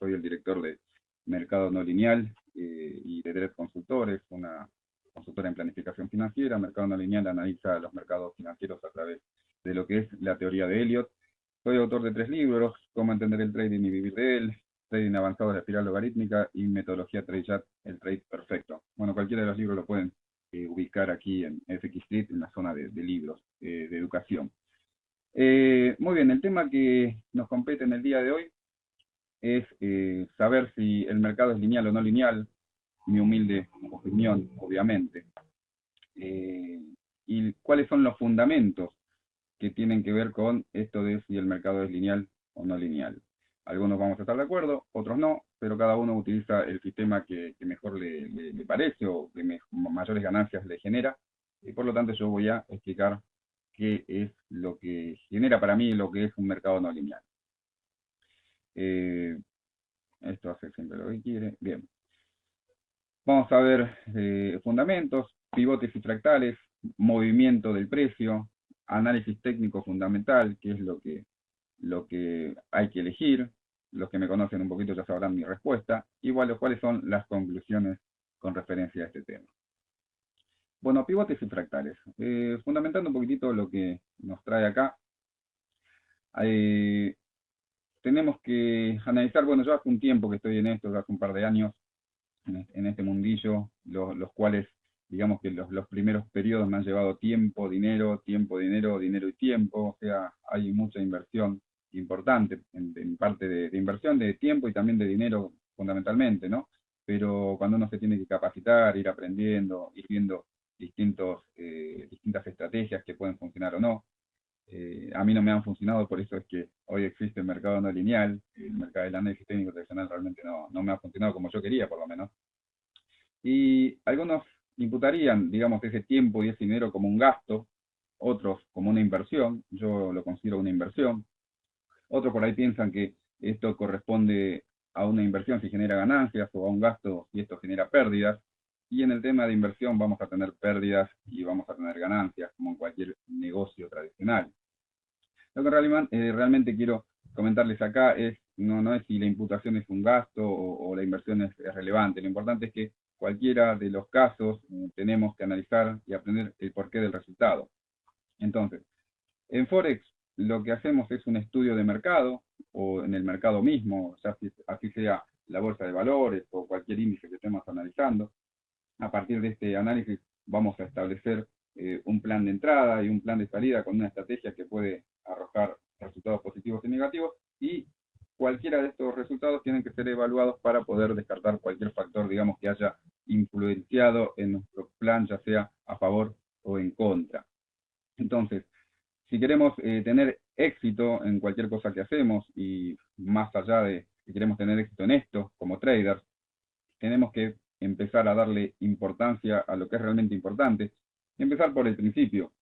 soy el director de Mercado No Lineal y de Dred Consultores, una consultora en planificación financiera. Mercado No Lineal analiza los mercados financieros a través de lo que es la teoría de Elliott. Soy autor de 3 libros: Cómo entender el trading y vivir de él, Trading avanzado de la espiral logarítmica y Metodología TradeChat, el trade perfecto. Bueno, cualquiera de los libros lo pueden ubicar aquí en FX Street, en la zona de libros de educación. Muy bien, el tema que nos compete en el día de hoy es saber si el mercado es lineal o no lineal, mi humilde opinión, obviamente. Y cuáles son los fundamentos que tienen que ver con esto de si el mercado es lineal o no lineal. Algunos vamos a estar de acuerdo, otros no, pero cada uno utiliza el sistema que mejor le parece o que mayores ganancias le genera, y por lo tanto yo voy a explicar qué es lo que genera para mí lo que es un mercado no lineal. Esto hace siempre lo que quiere. Bien. Vamos a ver fundamentos, pivotes y fractales, movimiento del precio, análisis técnico fundamental, que es lo que hay que elegir. Los que me conocen un poquito ya sabrán mi respuesta. Igual, cuáles son las conclusiones con referencia a este tema. Bueno, pivotes y fractales. Fundamentando un poquitito lo que nos trae acá, tenemos que analizar, bueno, yo hace un tiempo que estoy en esto, hace un par de años, en este mundillo, los cuales, digamos que los primeros periodos me han llevado tiempo, dinero y tiempo. O sea, hay mucha inversión importante, en parte de inversión de tiempo y también de dinero fundamentalmente, ¿no? Pero cuando uno se tiene que capacitar, ir aprendiendo, ir viendo distintas estrategias que pueden funcionar o no. A mí no me han funcionado, por eso es que hoy existe el mercado no lineal. El mercado del análisis técnico tradicional realmente no me ha funcionado como yo quería, por lo menos. Y algunos imputarían, digamos, ese tiempo y ese dinero como un gasto, otros como una inversión. Yo lo considero una inversión. Otros por ahí piensan que esto corresponde a una inversión si genera ganancias, o a un gasto si esto genera pérdidas. Y en el tema de inversión vamos a tener pérdidas y vamos a tener ganancias, como en cualquier negocio tradicional. Lo que realmente quiero comentarles acá es, no es si la imputación es un gasto o la inversión es relevante. Lo importante es que cualquiera de los casos tenemos que analizar y aprender el porqué del resultado. Entonces, en Forex lo que hacemos es un estudio de mercado, o en el mercado mismo, ya así sea la bolsa de valores o cualquier índice que estemos analizando. A partir de este análisis vamos a establecer un plan de entrada y un plan de salida con una estrategia que puede arrojar resultados positivos y negativos, y cualquiera de estos resultados tienen que ser evaluados para poder descartar cualquier factor, digamos, que haya influenciado en nuestro plan, ya sea a favor o en contra. Entonces, si queremos tener éxito en cualquier cosa que hacemos, y más allá de que queremos tener éxito en esto como traders, tenemos que empezar a darle importancia a lo que es realmente importante, y empezar por el principio,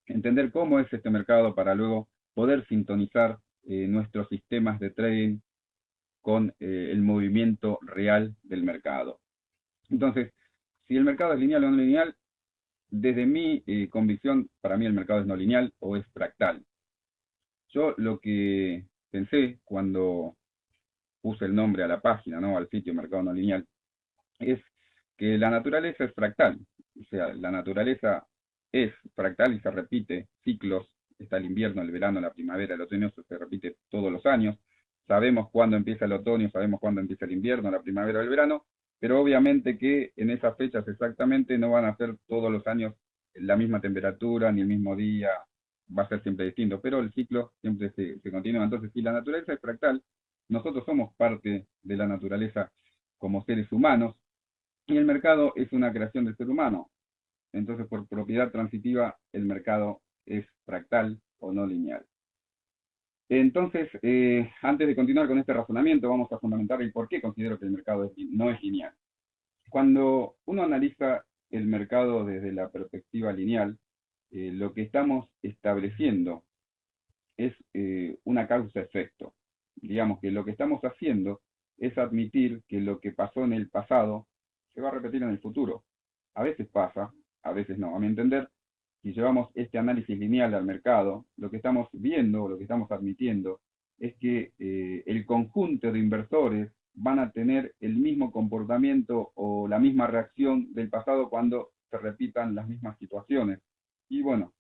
entender cómo es este mercado para luego poder sintonizar nuestros sistemas de trading con el movimiento real del mercado. Entonces, si el mercado es lineal o no lineal, desde mi convicción, para mí el mercado es no lineal o es fractal. Yo lo que pensé cuando puse el nombre a la página, ¿no?, al sitio Mercado No Lineal, es que la naturaleza es fractal. O sea, la naturaleza es fractal y se repite ciclos. Está el invierno, el verano, la primavera, el otoño, eso se repite todos los años. Sabemos cuándo empieza el otoño, sabemos cuándo empieza el invierno, la primavera, el verano, pero obviamente que en esas fechas exactamente no van a ser todos los años la misma temperatura, ni el mismo día, va a ser siempre distinto, pero el ciclo siempre se continúa. Entonces, si la naturaleza es fractal, nosotros somos parte de la naturaleza como seres humanos, y el mercado es una creación del ser humano. Entonces, por propiedad transitiva, el mercado es fractal o no lineal. Entonces, antes de continuar con este razonamiento, vamos a fundamentar el por qué considero que el mercado no es lineal. Cuando uno analiza el mercado desde la perspectiva lineal, lo que estamos estableciendo es una causa-efecto. Digamos que lo que estamos haciendo es admitir que lo que pasó en el pasado se va a repetir en el futuro. A veces pasa, a veces no. A mi entender, si llevamos este análisis lineal al mercado, lo que estamos viendo, lo que estamos admitiendo, es que el conjunto de inversores van a tener el mismo comportamiento o la misma reacción del pasado cuando se repitan las mismas situaciones. Y bueno,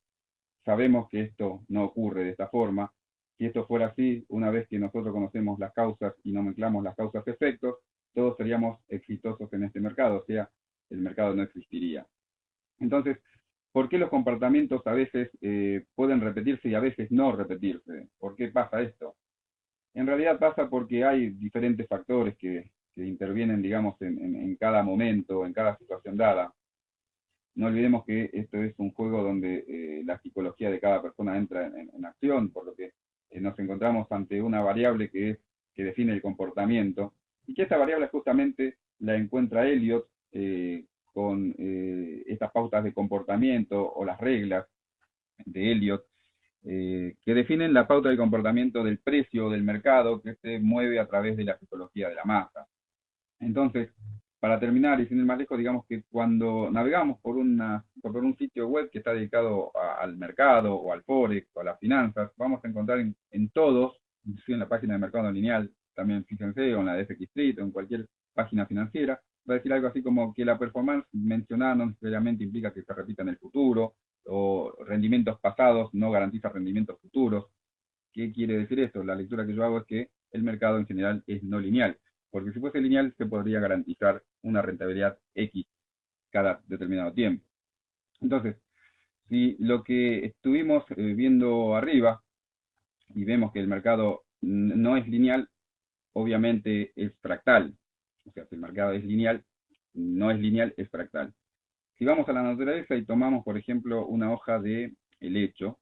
sabemos que esto no ocurre de esta forma. Si esto fuera así, una vez que nosotros conocemos las causas y nomenclamos las causas-efectos, todos seríamos exitosos en este mercado, o sea, el mercado no existiría. Entonces, ¿por qué los comportamientos a veces pueden repetirse y a veces no repetirse? ¿Por qué pasa esto? En realidad pasa porque hay diferentes factores que intervienen, digamos, en cada momento, en cada situación dada. No olvidemos que esto es un juego donde la psicología de cada persona entra en acción, por lo que nos encontramos ante una variable que define el comportamiento, y que esta variable justamente la encuentra Elliot con estas pautas de comportamiento o las reglas de Elliot, que definen la pauta de comportamiento del precio del mercado que se mueve a través de la psicología de la masa. Entonces, para terminar y sin ir más lejos, digamos que cuando navegamos por un sitio web que está dedicado al mercado o al forex o a las finanzas, vamos a encontrar en todos, inclusive en la página de mercado lineal, también fíjense, o en la de FX Street, o en cualquier página financiera, va a decir algo así como que la performance mencionada no necesariamente implica que se repita en el futuro, o rendimientos pasados no garantiza rendimientos futuros. ¿Qué quiere decir esto? La lectura que yo hago es que el mercado en general es no lineal, porque si fuese lineal se podría garantizar una rentabilidad X cada determinado tiempo. Entonces, si lo que estuvimos viendo arriba y vemos que el mercado no es lineal, obviamente es fractal. O sea, si el mercado es lineal, no es lineal, es fractal. Si vamos a la naturaleza y tomamos, por ejemplo, una hoja de helecho,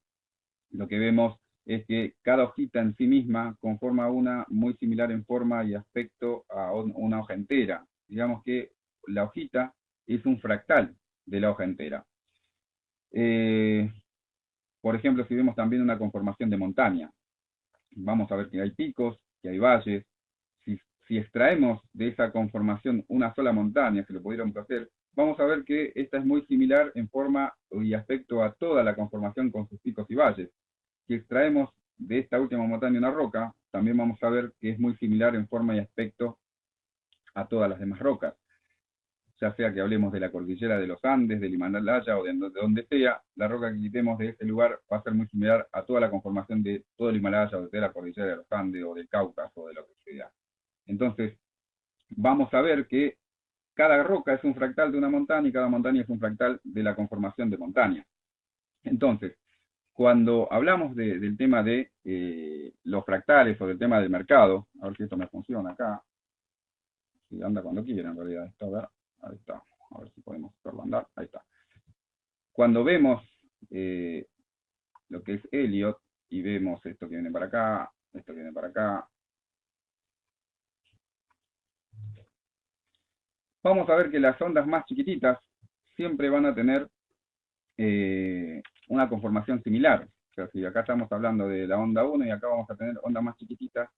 lo que vemos es que cada hojita en sí misma conforma una muy similar en forma y aspecto a una hoja entera. Digamos que la hojita es un fractal de la hoja entera. Por ejemplo, si vemos también una conformación de montaña, vamos a ver que hay picos, que hay valles. Si extraemos de esa conformación una sola montaña, si lo pudiéramos hacer, vamos a ver que esta es muy similar en forma y aspecto a toda la conformación con sus picos y valles. Si extraemos de esta última montaña una roca, también vamos a ver que es muy similar en forma y aspecto a todas las demás rocas. Ya sea que hablemos de la cordillera de los Andes, del Himalaya o de donde sea, la roca que quitemos de ese lugar va a ser muy similar a toda la conformación de todo el Himalaya o de la cordillera de los Andes o del Cáucaso o de lo que sea. Entonces, vamos a ver que cada roca es un fractal de una montaña y cada montaña es un fractal de la conformación de montaña. Entonces, cuando hablamos del tema de los fractales o del tema del mercado, a ver si esto me funciona acá, si anda cuando quiera en realidad, esto, a ver, ahí está, a ver si podemos hacerlo andar, ahí está. Cuando vemos lo que es Elliot y vemos esto que viene para acá, esto que viene para acá, vamos a ver que las ondas más chiquititas siempre van a tener una conformación similar. O sea, si acá estamos hablando de la onda 1 y acá vamos a tener ondas más chiquititas,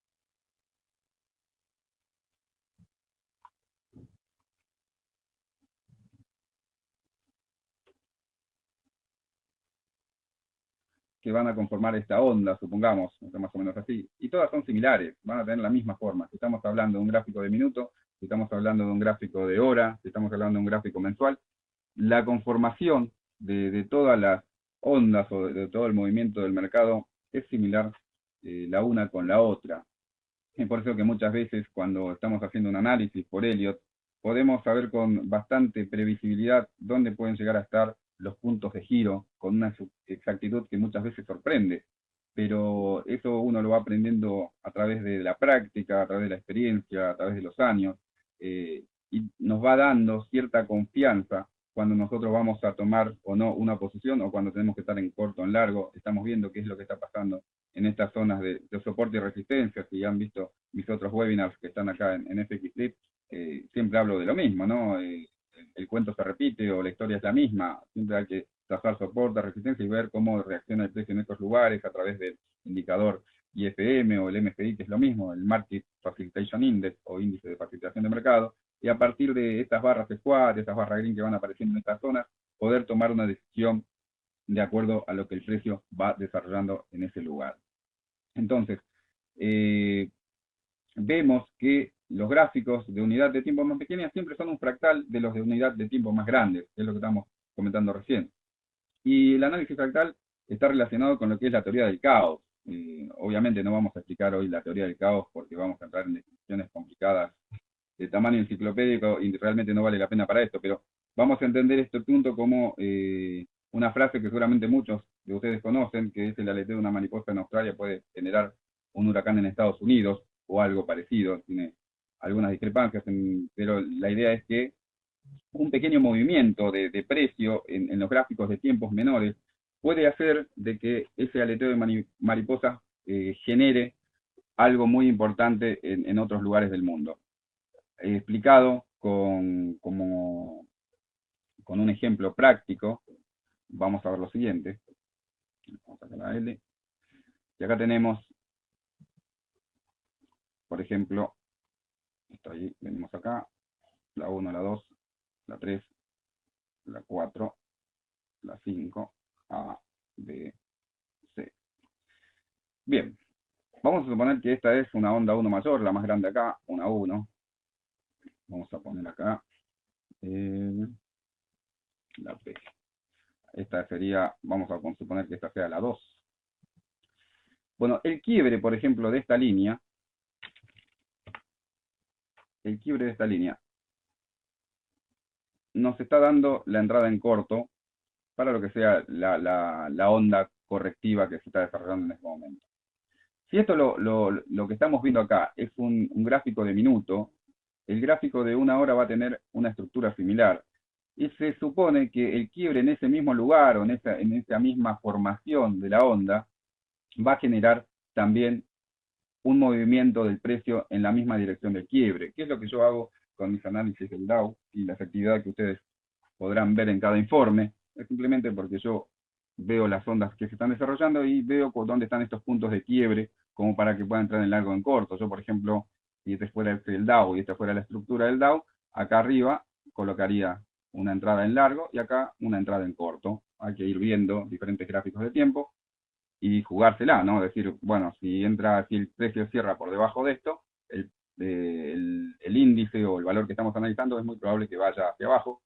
que van a conformar esta onda, supongamos, más o menos así, y todas son similares, van a tener la misma forma. Si estamos hablando de un gráfico de minuto, si estamos hablando de un gráfico de hora, si estamos hablando de un gráfico mensual, la conformación de todas las ondas o de todo el movimiento del mercado es similar la una con la otra. Es por eso que muchas veces cuando estamos haciendo un análisis por Elliot, podemos saber con bastante previsibilidad dónde pueden llegar a estar los puntos de giro, con una exactitud que muchas veces sorprende. Pero eso uno lo va aprendiendo a través de la práctica, a través de la experiencia, a través de los años, y nos va dando cierta confianza cuando nosotros vamos a tomar o no una posición o cuando tenemos que estar en corto o en largo, estamos viendo qué es lo que está pasando en estas zonas de soporte y resistencia. Si han visto mis otros webinars que están acá en FX siempre hablo de lo mismo, ¿no? El cuento se repite o la historia es la misma, siempre hay que trazar soporte, resistencia y ver cómo reacciona el precio en estos lugares a través del indicador IFM o el MFI, que es lo mismo, el Market Facilitation Index o índice de facilitación de mercado, y a partir de estas barras squat, estas barras green que van apareciendo en estas zonas, poder tomar una decisión de acuerdo a lo que el precio va desarrollando en ese lugar. Entonces, vemos que los gráficos de unidad de tiempo más pequeña siempre son un fractal de los de unidad de tiempo más grandes, que es lo que estamos comentando recién. Y el análisis fractal está relacionado con lo que es la teoría del caos. Obviamente no vamos a explicar hoy la teoría del caos porque vamos a entrar en definiciones complicadas de tamaño enciclopédico y realmente no vale la pena para esto, pero vamos a entender este punto como una frase que seguramente muchos de ustedes conocen, que es el aleteo de una mariposa en Australia puede generar un huracán en Estados Unidos o algo parecido, tiene algunas discrepancias, pero la idea es que un pequeño movimiento de precio en los gráficos de tiempos menores puede hacer de que ese aleteo de mariposa genere algo muy importante en otros lugares del mundo. Explicado con un ejemplo práctico, vamos a ver lo siguiente. Vamos a sacar la L. Y acá tenemos, por ejemplo, esto ahí, venimos acá, la 1, la 2, la 3, la 4, la 5, A, B, C. Bien, vamos a suponer que esta es una onda 1 mayor, la más grande acá, una 1. Vamos a poner acá la P. Esta sería, vamos a suponer que esta sea la 2. Bueno, el quiebre, por ejemplo, de esta línea, nos está dando la entrada en corto para lo que sea la onda correctiva que se está desarrollando en este momento. Si esto lo que estamos viendo acá es un gráfico de minuto, el gráfico de una hora va a tener una estructura similar. Y se supone que el quiebre en ese mismo lugar o en esa misma formación de la onda va a generar también un movimiento del precio en la misma dirección del quiebre, que es lo que yo hago con mis análisis del Dow y las actividades que ustedes podrán ver en cada informe. Es simplemente porque yo veo las ondas que se están desarrollando y veo dónde están estos puntos de quiebre como para que pueda entrar en largo o en corto. Yo, por ejemplo, si este fuera el Dow y esta fuera la estructura del Dow, acá arriba colocaría una entrada en largo y acá una entrada en corto. Hay que ir viendo diferentes gráficos de tiempo y jugársela, ¿no? Es decir, bueno, si el precio cierra por debajo de esto, el índice o el valor que estamos analizando es muy probable que vaya hacia abajo.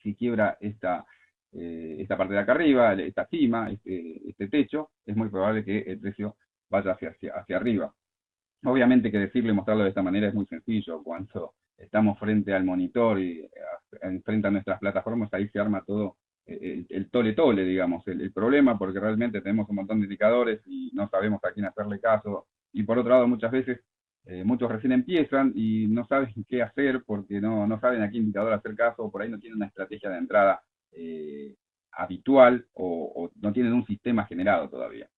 Si quiebra esta parte de acá arriba, esta cima, este techo, es muy probable que el precio vaya hacia arriba. Obviamente que decirlo y mostrarlo de esta manera es muy sencillo. Cuando estamos frente al monitor y frente a nuestras plataformas, ahí se arma todo el tole, digamos, el problema, porque realmente tenemos un montón de indicadores y no sabemos a quién hacerle caso. Y por otro lado, muchas veces, muchos recién empiezan y no saben qué hacer porque no saben a qué indicador hacer caso, o por ahí no tienen una estrategia de entrada habitual o no tienen un sistema generado todavía.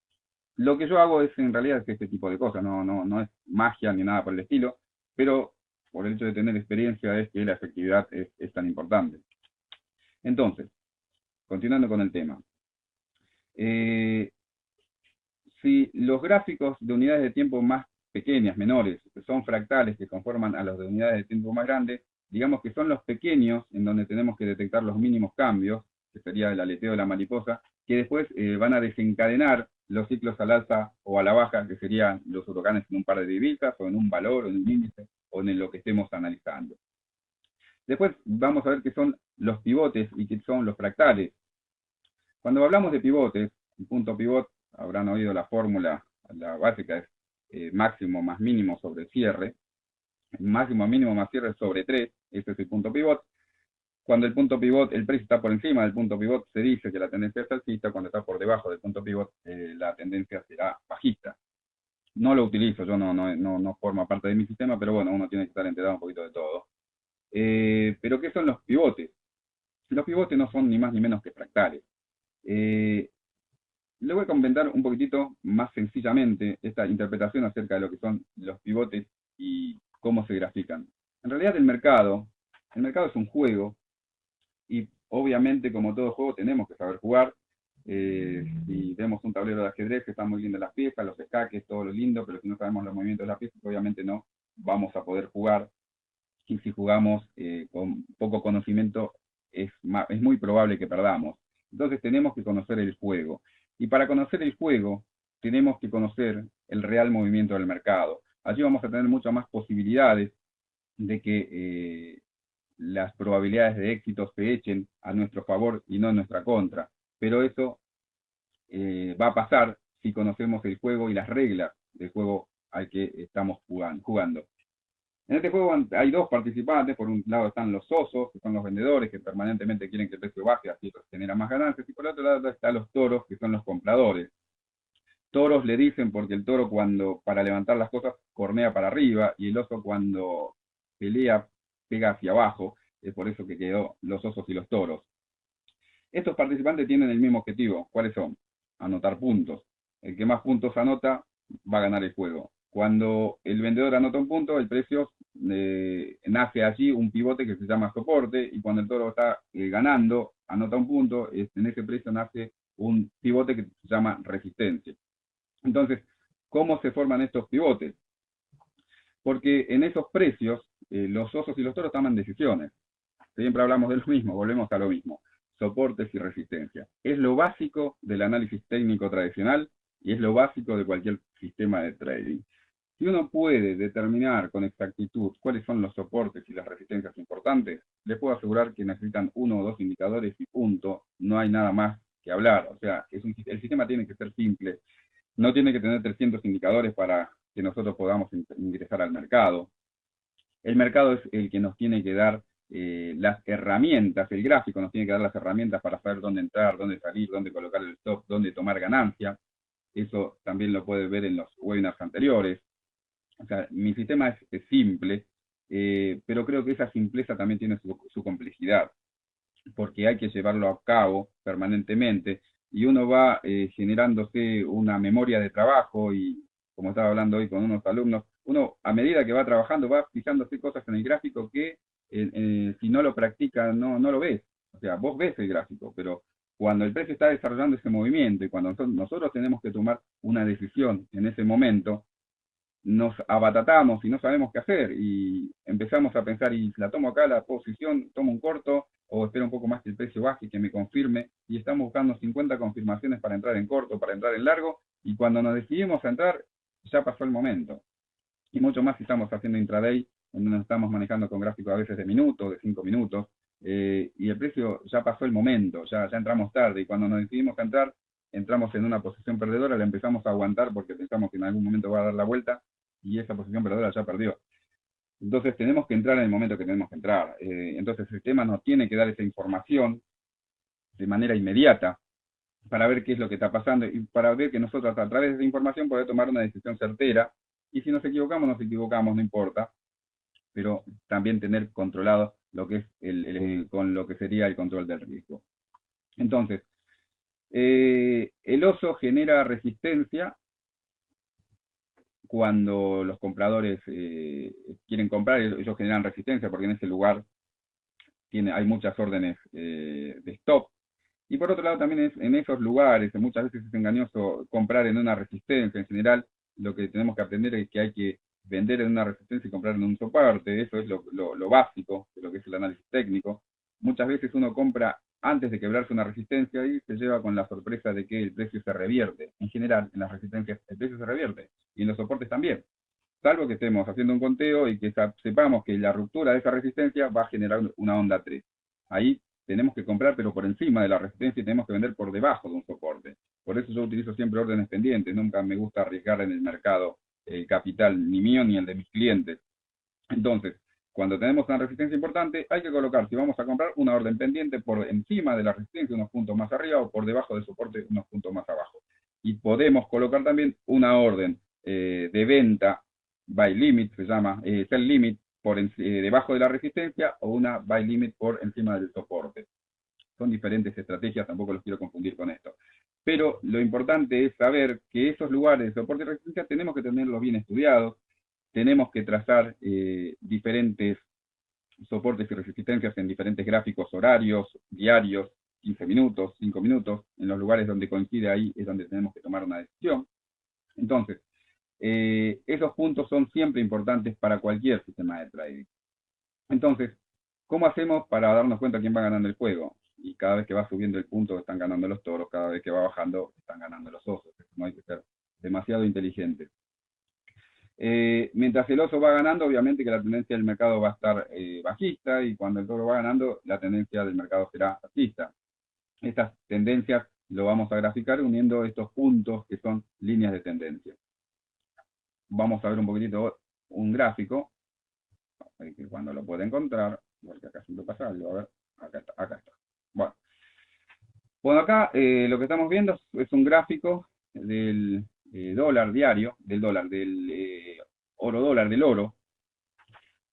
Lo que yo hago es en realidad es este tipo de cosas, no es magia ni nada por el estilo, pero por el hecho de tener experiencia es que la efectividad es tan importante. Entonces, continuando con el tema. Si los gráficos de unidades de tiempo más pequeñas, menores, son fractales que conforman a los de unidades de tiempo más grandes, digamos que son los pequeños en donde tenemos que detectar los mínimos cambios, que sería el aleteo de la mariposa, que después van a desencadenar los ciclos al alza o a la baja, que serían los huracanes en un par de divisas, o en un valor, o en un índice, o en lo que estemos analizando. Después vamos a ver qué son los pivotes y qué son los fractales. Cuando hablamos de pivotes, el punto pivot, habrán oído la fórmula, la básica es máximo más mínimo sobre cierre, máximo mínimo más cierre sobre 3, ese es el punto pivot. Cuando el punto pivot, el precio está por encima del punto pivot, se dice que la tendencia es alcista. Cuando está por debajo del punto pivot, la tendencia será bajista. No lo utilizo, yo no forma parte de mi sistema, pero bueno, uno tiene que estar enterado un poquito de todo. Pero ¿qué son los pivotes? Los pivotes no son ni más ni menos que fractales. Le voy a comentar un poquitito más sencillamente esta interpretación acerca de lo que son los pivotes y cómo se grafican. En realidad el mercado es un juego y obviamente como todo juego tenemos que saber jugar. Si vemos un tablero de ajedrez que están muy lindas las piezas, los escaques, todo lo lindo, pero si no sabemos los movimientos de las piezas, obviamente no vamos a poder jugar. Y si jugamos con poco conocimiento, es muy probable que perdamos. Entonces tenemos que conocer el juego. Y para conocer el juego, tenemos que conocer el real movimiento del mercado. Allí vamos a tener muchas más posibilidades de que las probabilidades de éxito se echen a nuestro favor y no en nuestra contra. Pero eso va a pasar si conocemos el juego y las reglas del juego al que estamos jugando. En este juego hay dos participantes. Por un lado están los osos, que son los vendedores, que permanentemente quieren que el precio baje, así genera más ganancias, y por otro lado están los toros, que son los compradores. Toros le dicen porque el toro, cuando para levantar las cosas, cornea para arriba, y el oso, cuando pelea, pega hacia abajo. Es por eso que quedó los osos y los toros. Estos participantes tienen el mismo objetivo. ¿Cuáles son? Anotar puntos. El que más puntos anota va a ganar el juego. Cuando el vendedor anota un punto, el precio nace allí un pivote que se llama soporte, y cuando el toro está ganando, anota un punto, en ese precio nace un pivote que se llama resistencia. Entonces, ¿cómo se forman estos pivotes? Porque en esos precios, los osos y los toros toman decisiones. Siempre hablamos de lo mismo, volvemos a lo mismo. Soportes y resistencia. Es lo básico del análisis técnico tradicional y es lo básico de cualquier sistema de trading. Si uno puede determinar con exactitud cuáles son los soportes y las resistencias importantes, les puedo asegurar que necesitan 1 o 2 indicadores y punto. No hay nada más que hablar. O sea, el sistema tiene que ser simple. No tiene que tener 300 indicadores para que nosotros podamos ingresar al mercado. El mercado es el que nos tiene que dar las herramientas, el gráfico nos tiene que dar las herramientas para saber dónde entrar, dónde salir, dónde colocar el stop, dónde tomar ganancia. Eso también lo puedes ver en los webinars anteriores. O sea, mi sistema es simple, pero creo que esa simpleza también tiene su complejidad, porque hay que llevarlo a cabo permanentemente, y uno va generándose una memoria de trabajo, y como estaba hablando hoy con unos alumnos, uno a medida que va trabajando va fijándose cosas en el gráfico que si no lo practica no lo ves. O sea, vos ves el gráfico, pero cuando el precio está desarrollando ese movimiento y cuando nosotros tenemos que tomar una decisión en ese momento, nos abatatamos y no sabemos qué hacer, y empezamos a pensar, y si la tomo acá la posición, tomo un corto, o espero un poco más que el precio baje y que me confirme, y estamos buscando 50 confirmaciones para entrar en corto, para entrar en largo, y cuando nos decidimos a entrar, ya pasó el momento. Y mucho más si estamos haciendo intraday, donde nos estamos manejando con gráficos a veces de minutos, de 5 minutos, y el precio ya pasó el momento, ya entramos tarde, y cuando nos decidimos a entrar, entramos en una posición perdedora, la empezamos a aguantar porque pensamos que en algún momento va a dar la vuelta, y esa posición perdedora ya perdió. Entonces tenemos que entrar en el momento que tenemos que entrar. Entonces el sistema nos tiene que dar esa información de manera inmediata para ver qué es lo que está pasando, y para ver que nosotros a través de esa información podemos tomar una decisión certera, y si nos equivocamos, no importa, pero también tener controlado lo que es con lo que sería el control del riesgo. Entonces, el oso genera resistencia cuando los compradores quieren comprar. Ellos generan resistencia porque en ese lugar hay muchas órdenes de stop. Y por otro lado también en esos lugares muchas veces es engañoso comprar en una resistencia. En general, lo que tenemos que aprender es que hay que vender en una resistencia y comprar en un soporte. Eso es lo básico de lo que es el análisis técnico. Muchas veces uno compra antes de quebrarse una resistencia y se lleva con la sorpresa de que el precio se revierte. En general, en las resistencias el precio se revierte, y en los soportes también. Salvo que estemos haciendo un conteo y que sepamos que la ruptura de esa resistencia va a generar una onda 3. Ahí tenemos que comprar, pero por encima de la resistencia, y tenemos que vender por debajo de un soporte. Por eso yo utilizo siempre órdenes pendientes. Nunca me gusta arriesgar en el mercado el capital, ni mío ni el de mis clientes. Entonces, cuando tenemos una resistencia importante, hay que colocar, si vamos a comprar, una orden pendiente por encima de la resistencia, unos puntos más arriba, o por debajo del soporte, unos puntos más abajo. Y podemos colocar también una orden de venta buy limit, se llama sell limit, debajo de la resistencia, o una buy limit por encima del soporte. Son diferentes estrategias, tampoco los quiero confundir con esto. Pero lo importante es saber que esos lugares de soporte y resistencia tenemos que tenerlos bien estudiados. Tenemos que trazar diferentes soportes y resistencias en diferentes gráficos horarios, diarios, 15 minutos, 5 minutos. En los lugares donde coincide, ahí es donde tenemos que tomar una decisión. Entonces, esos puntos son siempre importantes para cualquier sistema de trading. Entonces, ¿cómo hacemos para darnos cuenta quién va ganando el juego? Y cada vez que va subiendo el punto están ganando los toros, cada vez que va bajando están ganando los osos. No hay que ser demasiado inteligentes. Mientras el oso va ganando, obviamente que la tendencia del mercado va a estar bajista, y cuando el toro va ganando, la tendencia del mercado será alcista. Estas tendencias lo vamos a graficar uniendo estos puntos que son líneas de tendencia. Vamos a ver un poquitito un gráfico, que cuando lo pueda encontrar, porque acá siempre pasa algo, a ver, acá está, acá está. Bueno, acá lo que estamos viendo es un gráfico del dólar diario, del oro dólar, del oro,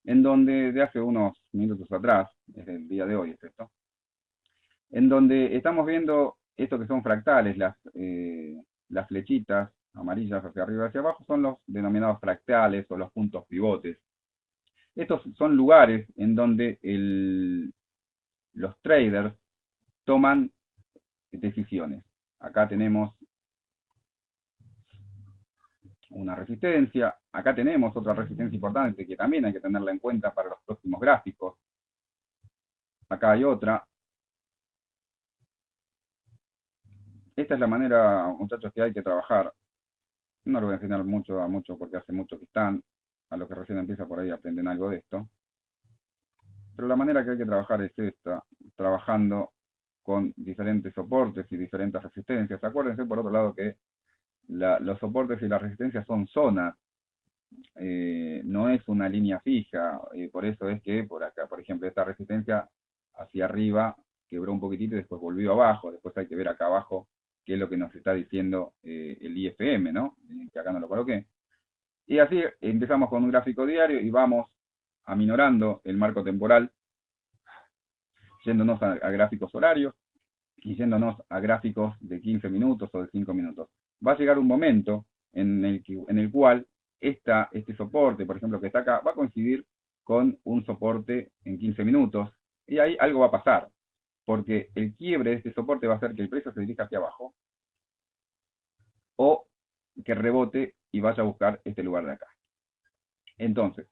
en donde de hace unos minutos atrás, es el día de hoy, es esto, en donde estamos viendo esto que son fractales, las flechitas amarillas hacia arriba y hacia abajo son los denominados fractales o los puntos pivotes. Estos son lugares en donde los traders toman decisiones. Acá tenemos una resistencia, acá tenemos otra resistencia importante que también hay que tenerla en cuenta para los próximos gráficos. Acá hay otra. Esta es la manera, muchachos, que hay que trabajar. No lo voy a enseñar mucho a muchos porque hace mucho que están. A los que recién empiezan por ahí aprenden algo de esto. Pero la manera que hay que trabajar es esta, trabajando con diferentes soportes y diferentes resistencias. Acuérdense, por otro lado, que los soportes y las resistencias son zonas, no es una línea fija. Por eso es que por acá, por ejemplo, esta resistencia hacia arriba quebró un poquitito y después volvió abajo. Después hay que ver acá abajo qué es lo que nos está diciendo el IFM, ¿no? Que acá no lo coloqué. Y así empezamos con un gráfico diario y vamos aminorando el marco temporal, yéndonos a gráficos horarios y yéndonos a gráficos de 15 minutos o de 5 minutos. Va a llegar un momento en el cual este soporte, por ejemplo, que está acá, va a coincidir con un soporte en 15 minutos, y ahí algo va a pasar, porque el quiebre de este soporte va a hacer que el precio se dirija hacia abajo, o que rebote y vaya a buscar este lugar de acá. Entonces,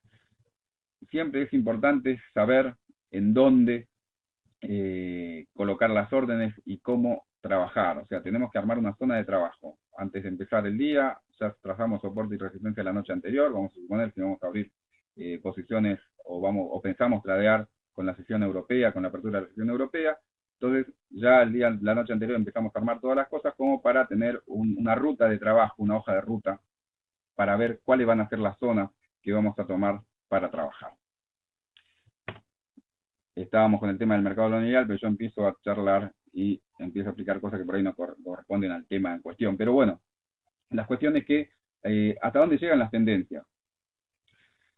siempre es importante saber en dónde colocar las órdenes y cómo trabajar. O sea, tenemos que armar una zona de trabajo. Antes de empezar el día, ya trazamos soporte y resistencia la noche anterior. Vamos a suponer si vamos a abrir posiciones o pensamos tradear con la sesión europea, con la apertura de la sesión europea. Entonces, ya la noche anterior empezamos a armar todas las cosas como para tener una ruta de trabajo, una hoja de ruta, para ver cuáles van a ser las zonas que vamos a tomar para trabajar. Estábamos con el tema del mercado colonial, pero yo empiezo a charlar y empiezo a explicar cosas que por ahí no corresponden al tema en cuestión. Pero bueno, la cuestión es que hasta dónde llegan las tendencias.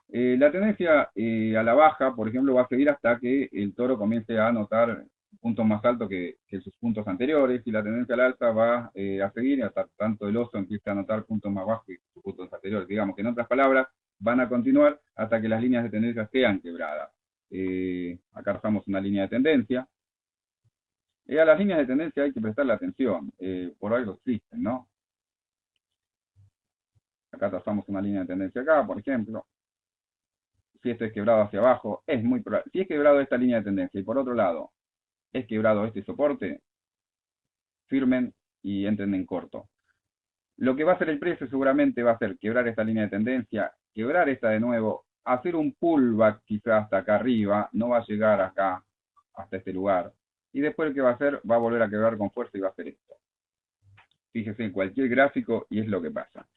La tendencia a la baja, por ejemplo, va a seguir hasta que el toro comience a anotar puntos más altos que sus puntos anteriores, y la tendencia al alza va a seguir hasta tanto el oso empiece a anotar puntos más bajos que sus puntos anteriores. Digamos que en otras palabras, van a continuar hasta que las líneas de tendencia sean quebradas. Acá trazamos una línea de tendencia. A las líneas de tendencia hay que prestarle atención, por algo existen, ¿no? Acá trazamos una línea de tendencia acá, por ejemplo. Si esto es quebrado hacia abajo, es muy probable. Si es quebrado esta línea de tendencia y por otro lado es quebrado este soporte, firmen y entren en corto. Lo que va a hacer el precio seguramente va a ser quebrar esta línea de tendencia, quebrar esta de nuevo, hacer un pullback quizás hasta acá arriba, no va a llegar acá, hasta este lugar. Y después lo que va a hacer, va a volver a quebrar con fuerza y va a hacer esto. Fíjese en cualquier gráfico y es lo que pasa.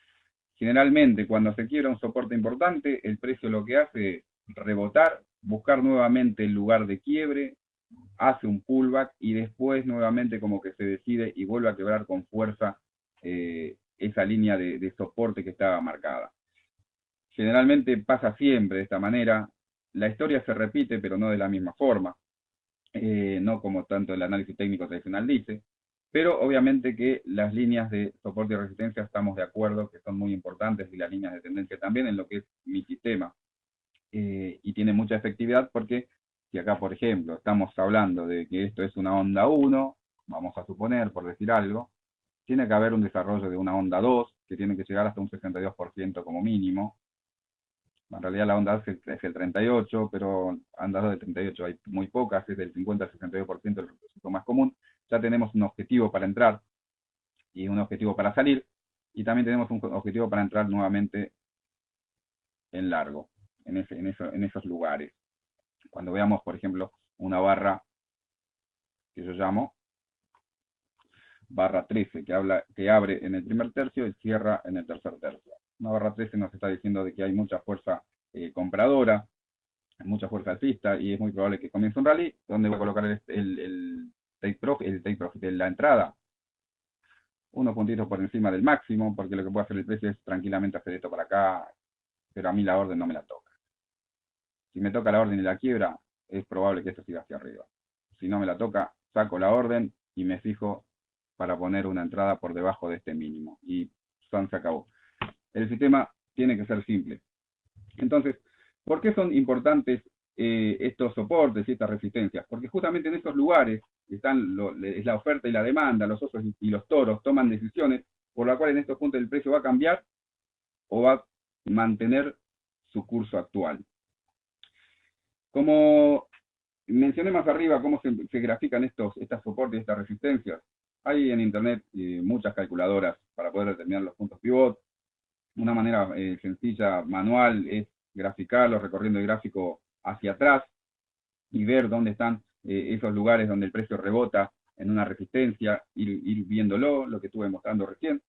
Generalmente cuando se quiebra un soporte importante, el precio lo que hace es rebotar, buscar nuevamente el lugar de quiebre, hace un pullback y después nuevamente como que se decide y vuelve a quebrar con fuerza esa línea de soporte que estaba marcada. Generalmente pasa siempre de esta manera. La historia se repite, pero no de la misma forma. No como tanto el análisis técnico tradicional dice. Pero obviamente que las líneas de soporte y resistencia estamos de acuerdo que son muy importantes, y las líneas de tendencia también en lo que es mi sistema. Y tiene mucha efectividad porque si acá, por ejemplo, estamos hablando de que esto es una onda 1, vamos a suponer, por decir algo, tiene que haber un desarrollo de una onda 2, que tiene que llegar hasta un 62% como mínimo. En realidad la onda es el 38%, pero ondas de 38 hay muy pocas, es del 50 al 62% el requisito más común. Ya tenemos un objetivo para entrar y un objetivo para salir, y también tenemos un objetivo para entrar nuevamente en largo, en esos lugares. Cuando veamos, por ejemplo, una barra que yo llamo barra 13, que abre en el primer tercio y cierra en el tercer tercio. Una barra 13 nos está diciendo de que hay mucha fuerza compradora, mucha fuerza alcista, y es muy probable que comience un rally, donde voy a colocar el take profit de la entrada, unos puntitos por encima del máximo, porque lo que puede hacer el precio es tranquilamente hacer esto para acá, pero a mí la orden no me la toca. Si me toca la orden y la quiebra, es probable que esto siga hacia arriba. Si no me la toca, saco la orden y me fijo para poner una entrada por debajo de este mínimo. Y se acabó. El sistema tiene que ser simple. Entonces, ¿por qué son importantes estos soportes y estas resistencias? Porque justamente en estos lugares están es la oferta y la demanda, los osos y los toros toman decisiones por la cual en estos puntos el precio va a cambiar o va a mantener su curso actual. Como mencioné más arriba cómo se grafican estos soportes y estas resistencias, hay en internet muchas calculadoras para poder determinar los puntos pivot. Una manera sencilla, manual, es graficarlo recorriendo el gráfico hacia atrás y ver dónde están esos lugares donde el precio rebota en una resistencia, ir viéndolo, lo que estuve mostrando recién,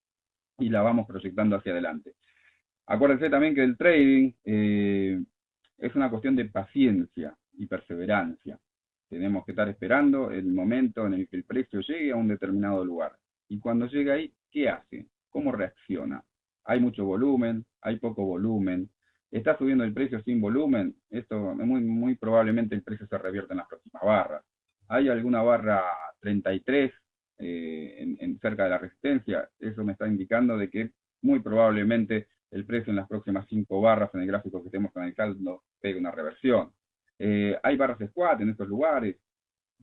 y la vamos proyectando hacia adelante. Acuérdense también que el trading es una cuestión de paciencia y perseverancia. Tenemos que estar esperando el momento en el que el precio llegue a un determinado lugar. Y cuando llega ahí, ¿qué hace? ¿Cómo reacciona? ¿Hay mucho volumen? ¿Hay poco volumen? ¿Está subiendo el precio sin volumen? Esto muy probablemente el precio se revierte en las próximas barras. ¿Hay alguna barra 33 cerca de la resistencia? Eso me está indicando de que muy probablemente el precio en las próximas 5 barras en el gráfico que estemos analizando pegue una reversión. ¿Hay barras squat en estos lugares?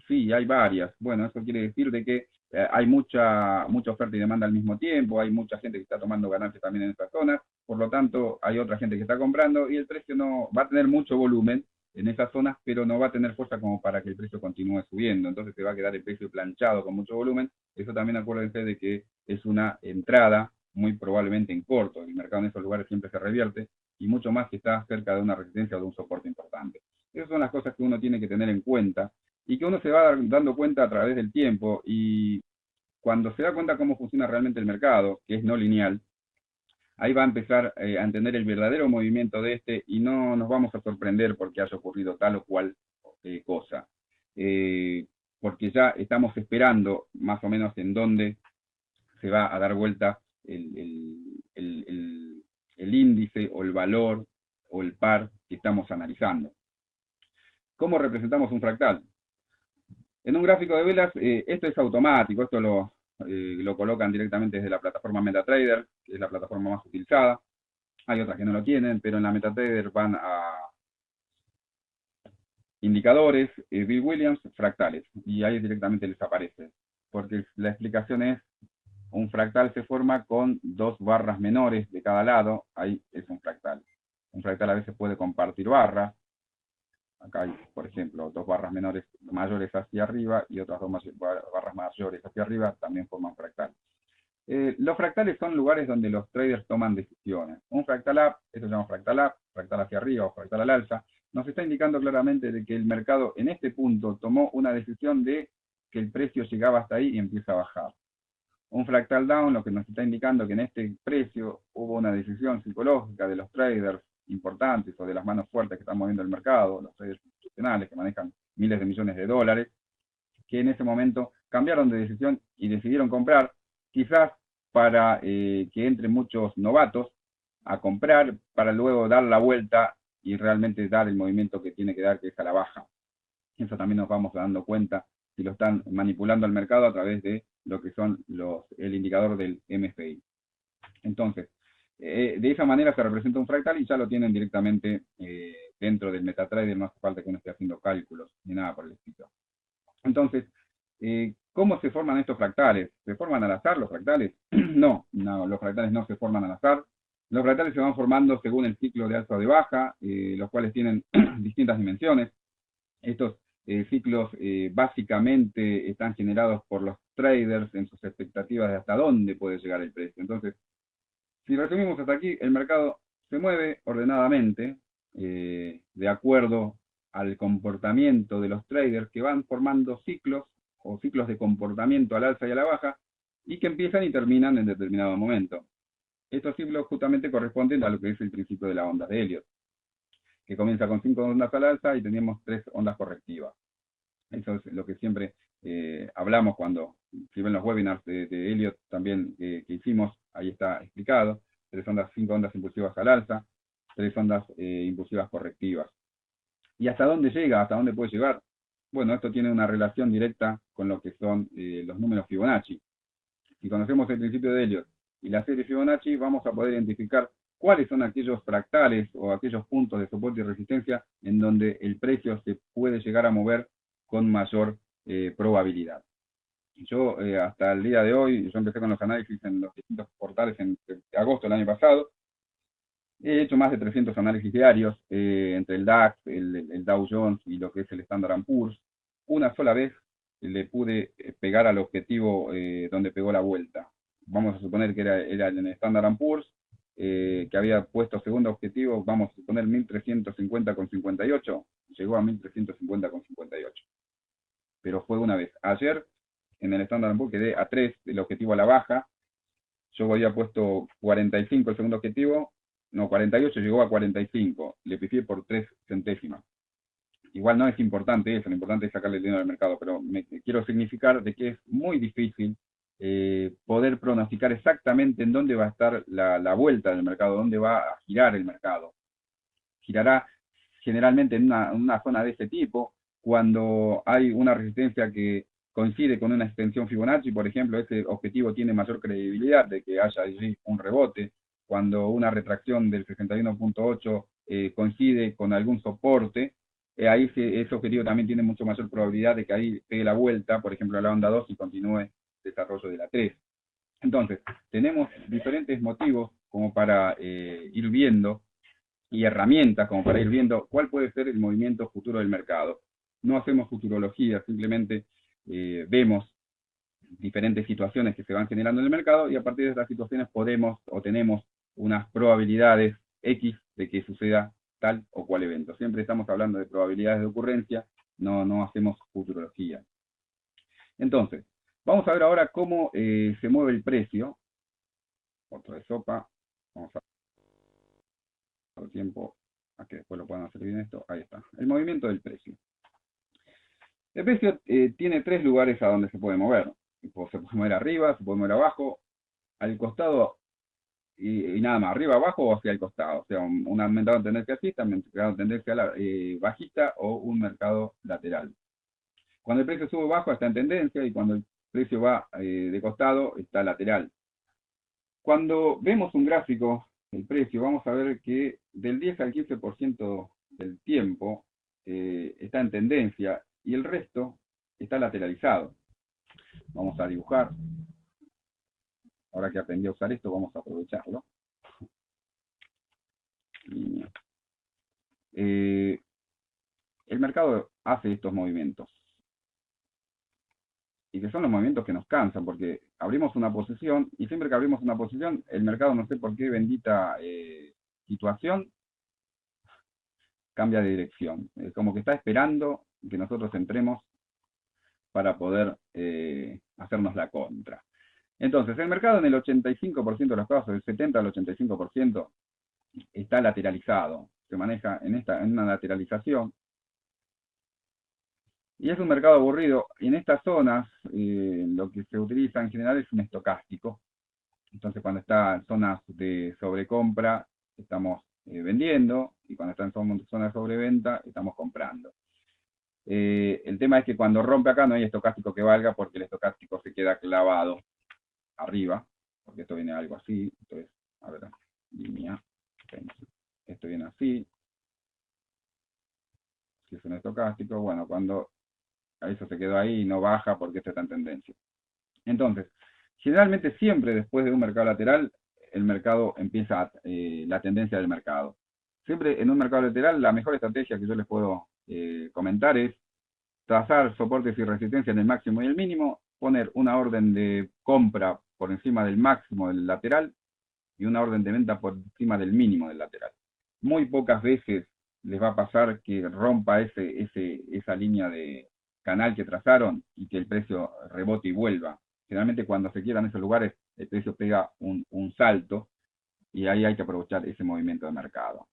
Sí, hay varias. Bueno, eso quiere decir de que hay mucha oferta y demanda al mismo tiempo, hay mucha gente que está tomando ganancias también en estas zonas, por lo tanto hay otra gente que está comprando y el precio no va a tener mucho volumen en esas zonas, pero no va a tener fuerza como para que el precio continúe subiendo, entonces se va a quedar el precio planchado con mucho volumen. Eso también acuérdense de que es una entrada muy probablemente en corto, el mercado en esos lugares siempre se revierte, y mucho más si está cerca de una resistencia o de un soporte importante. Esas son las cosas que uno tiene que tener en cuenta y que uno se va dando cuenta a través del tiempo, y cuando se da cuenta cómo funciona realmente el mercado, que es no lineal, ahí va a empezar a entender el verdadero movimiento de este y no nos vamos a sorprender porque haya ocurrido tal o cual cosa. Porque ya estamos esperando más o menos en dónde se va a dar vuelta el índice o el valor o el par que estamos analizando. ¿Cómo representamos un fractal? En un gráfico de velas, esto es automático, esto lo colocan directamente desde la plataforma MetaTrader, que es la plataforma más utilizada. Hay otras que no lo tienen, pero en la MetaTrader van a indicadores, Bill Williams, fractales, y ahí directamente les aparece. Porque la explicación es, un fractal se forma con 2 barras menores de cada lado, ahí es un fractal. Un fractal a veces puede compartir barras. Acá hay, por ejemplo, 2 barras mayores hacia arriba y otras 2 barras mayores hacia arriba, también forman fractal. Los fractales son lugares donde los traders toman decisiones. Un fractal up, esto se llama fractal up, fractal hacia arriba o fractal al alza, nos está indicando claramente de que el mercado en este punto tomó una decisión de que el precio llegaba hasta ahí y empieza a bajar. Un fractal down, lo que nos está indicando que en este precio hubo una decisión psicológica de los traders importantes o de las manos fuertes que están moviendo el mercado, los traders institucionales que manejan miles de millones de dólares, que en ese momento cambiaron de decisión y decidieron comprar, quizás para que entren muchos novatos a comprar para luego dar la vuelta y realmente dar el movimiento que tiene que dar, que es a la baja. Eso también nos vamos dando cuenta si lo están manipulando al mercado a través de lo que son el indicador del MFI. Entonces, de esa manera se representa un fractal y ya lo tienen directamente dentro del MetaTrader, no hace falta que uno esté haciendo cálculos ni nada por el estilo. Entonces, ¿cómo se forman estos fractales? ¿Se forman al azar los fractales? No, los fractales no se forman al azar. Los fractales se van formando según el ciclo de alza o de baja, los cuales tienen distintas dimensiones. Estos ciclos básicamente están generados por los traders en sus expectativas de hasta dónde puede llegar el precio. Entonces, si resumimos hasta aquí, el mercado se mueve ordenadamente, de acuerdo al comportamiento de los traders que van formando ciclos o ciclos de comportamiento al alza y a la baja y que empiezan y terminan en determinado momento. Estos ciclos justamente corresponden a lo que es el principio de la onda de Elliott, que comienza con 5 ondas al alza y tenemos 3 ondas correctivas. Eso es lo que siempre hablamos cuando, si ven los webinars de Elliott también que hicimos, ahí está explicado, 5 ondas impulsivas al alza, 3 ondas impulsivas correctivas. ¿Y hasta dónde llega? ¿Hasta dónde puede llegar? Bueno, esto tiene una relación directa con lo que son los números Fibonacci. Si conocemos el principio de Elliott y la serie Fibonacci, vamos a poder identificar cuáles son aquellos fractales o aquellos puntos de soporte y resistencia en donde el precio se puede llegar a mover con mayor probabilidad. Yo hasta el día de hoy, yo empecé con los análisis en los distintos portales en agosto del año pasado, he hecho más de 300 análisis diarios entre el DAX, el Dow Jones y lo que es el Standard & Poor's. Una sola vez le pude pegar al objetivo donde pegó la vuelta. Vamos a suponer que era en el Standard & Poor's, que había puesto segundo objetivo, vamos a suponer 1350,58, llegó a 1350,58. Pero fue una vez. Ayer en el Standard & Poor's quedé a 3 del objetivo a la baja. Yo había puesto 45 el segundo objetivo, no, 48, llegó a 45, le pifié por 3 centésimas. Igual no es importante eso, lo importante es sacarle el dinero al mercado, pero quiero significar de que es muy difícil poder pronosticar exactamente en dónde va a estar la vuelta del mercado, dónde va a girar el mercado. Girará generalmente en una zona de ese tipo, cuando hay una resistencia que coincide con una extensión Fibonacci, por ejemplo, ese objetivo tiene mayor credibilidad de que haya allí un rebote. Cuando una retracción del 61.8 coincide con algún soporte, ahí ese objetivo también tiene mucho mayor probabilidad de que ahí pegue la vuelta, por ejemplo, a la onda 2 y continúe el desarrollo de la 3. Entonces, tenemos diferentes motivos como para ir viendo y herramientas como para ir viendo cuál puede ser el movimiento futuro del mercado. No hacemos futurología, simplemente vemos diferentes situaciones que se van generando en el mercado y a partir de estas situaciones podemos o tenemos unas probabilidades X de que suceda tal o cual evento. Siempre estamos hablando de probabilidades de ocurrencia, no hacemos futurología. Entonces, vamos a ver ahora cómo se mueve el precio. Otro de sopa. Vamos a ver el tiempo a que después lo puedan hacer bien esto. Ahí está. El movimiento del precio. El precio tiene 3 lugares a donde se puede mover. Se puede mover arriba, se puede mover abajo, al costado y nada más, arriba, abajo o hacia el costado. O sea, un mercado en tendencia alcista, un mercado en tendencia bajista o un mercado lateral. Cuando el precio sube bajo está en tendencia y cuando el precio va de costado está lateral. Cuando vemos un gráfico del precio, vamos a ver que del 10 al 15% del tiempo está en tendencia y el resto está lateralizado. Vamos a dibujar. Ahora que aprendí a usar esto, vamos a aprovecharlo. El mercado hace estos movimientos. Y que son los movimientos que nos cansan, porque abrimos una posición, y siempre que abrimos una posición, el mercado, no sé por qué bendita situación, cambia de dirección. Es como que está esperando que nosotros entremos para poder hacernos la contra. Entonces, el mercado en el 85% de los casos, del 70 al 85%, está lateralizado. Se maneja en una lateralización. Y es un mercado aburrido. Y en estas zonas, lo que se utiliza en general es un estocástico. Entonces, cuando está en zonas de sobrecompra, estamos vendiendo. Y cuando está en zonas de sobreventa, estamos comprando. El tema es que cuando rompe acá no hay estocástico que valga porque el estocástico se queda clavado arriba. Porque esto viene algo así. Entonces, a ver, línea. Esto viene así. Si es un estocástico, bueno, cuando eso se quedó ahí y no baja porque esto está en tendencia. Entonces, generalmente siempre después de un mercado lateral, el mercado empieza la tendencia del mercado. Siempre en un mercado lateral, la mejor estrategia que yo les puedo comentar es trazar soportes y resistencia en el máximo y el mínimo, poner una orden de compra por encima del máximo del lateral y una orden de venta por encima del mínimo del lateral. Muy pocas veces les va a pasar que rompa esa línea de canal que trazaron y que el precio rebote y vuelva. Generalmente cuando se quieran esos lugares, el precio pega un salto y ahí hay que aprovechar ese movimiento de mercado.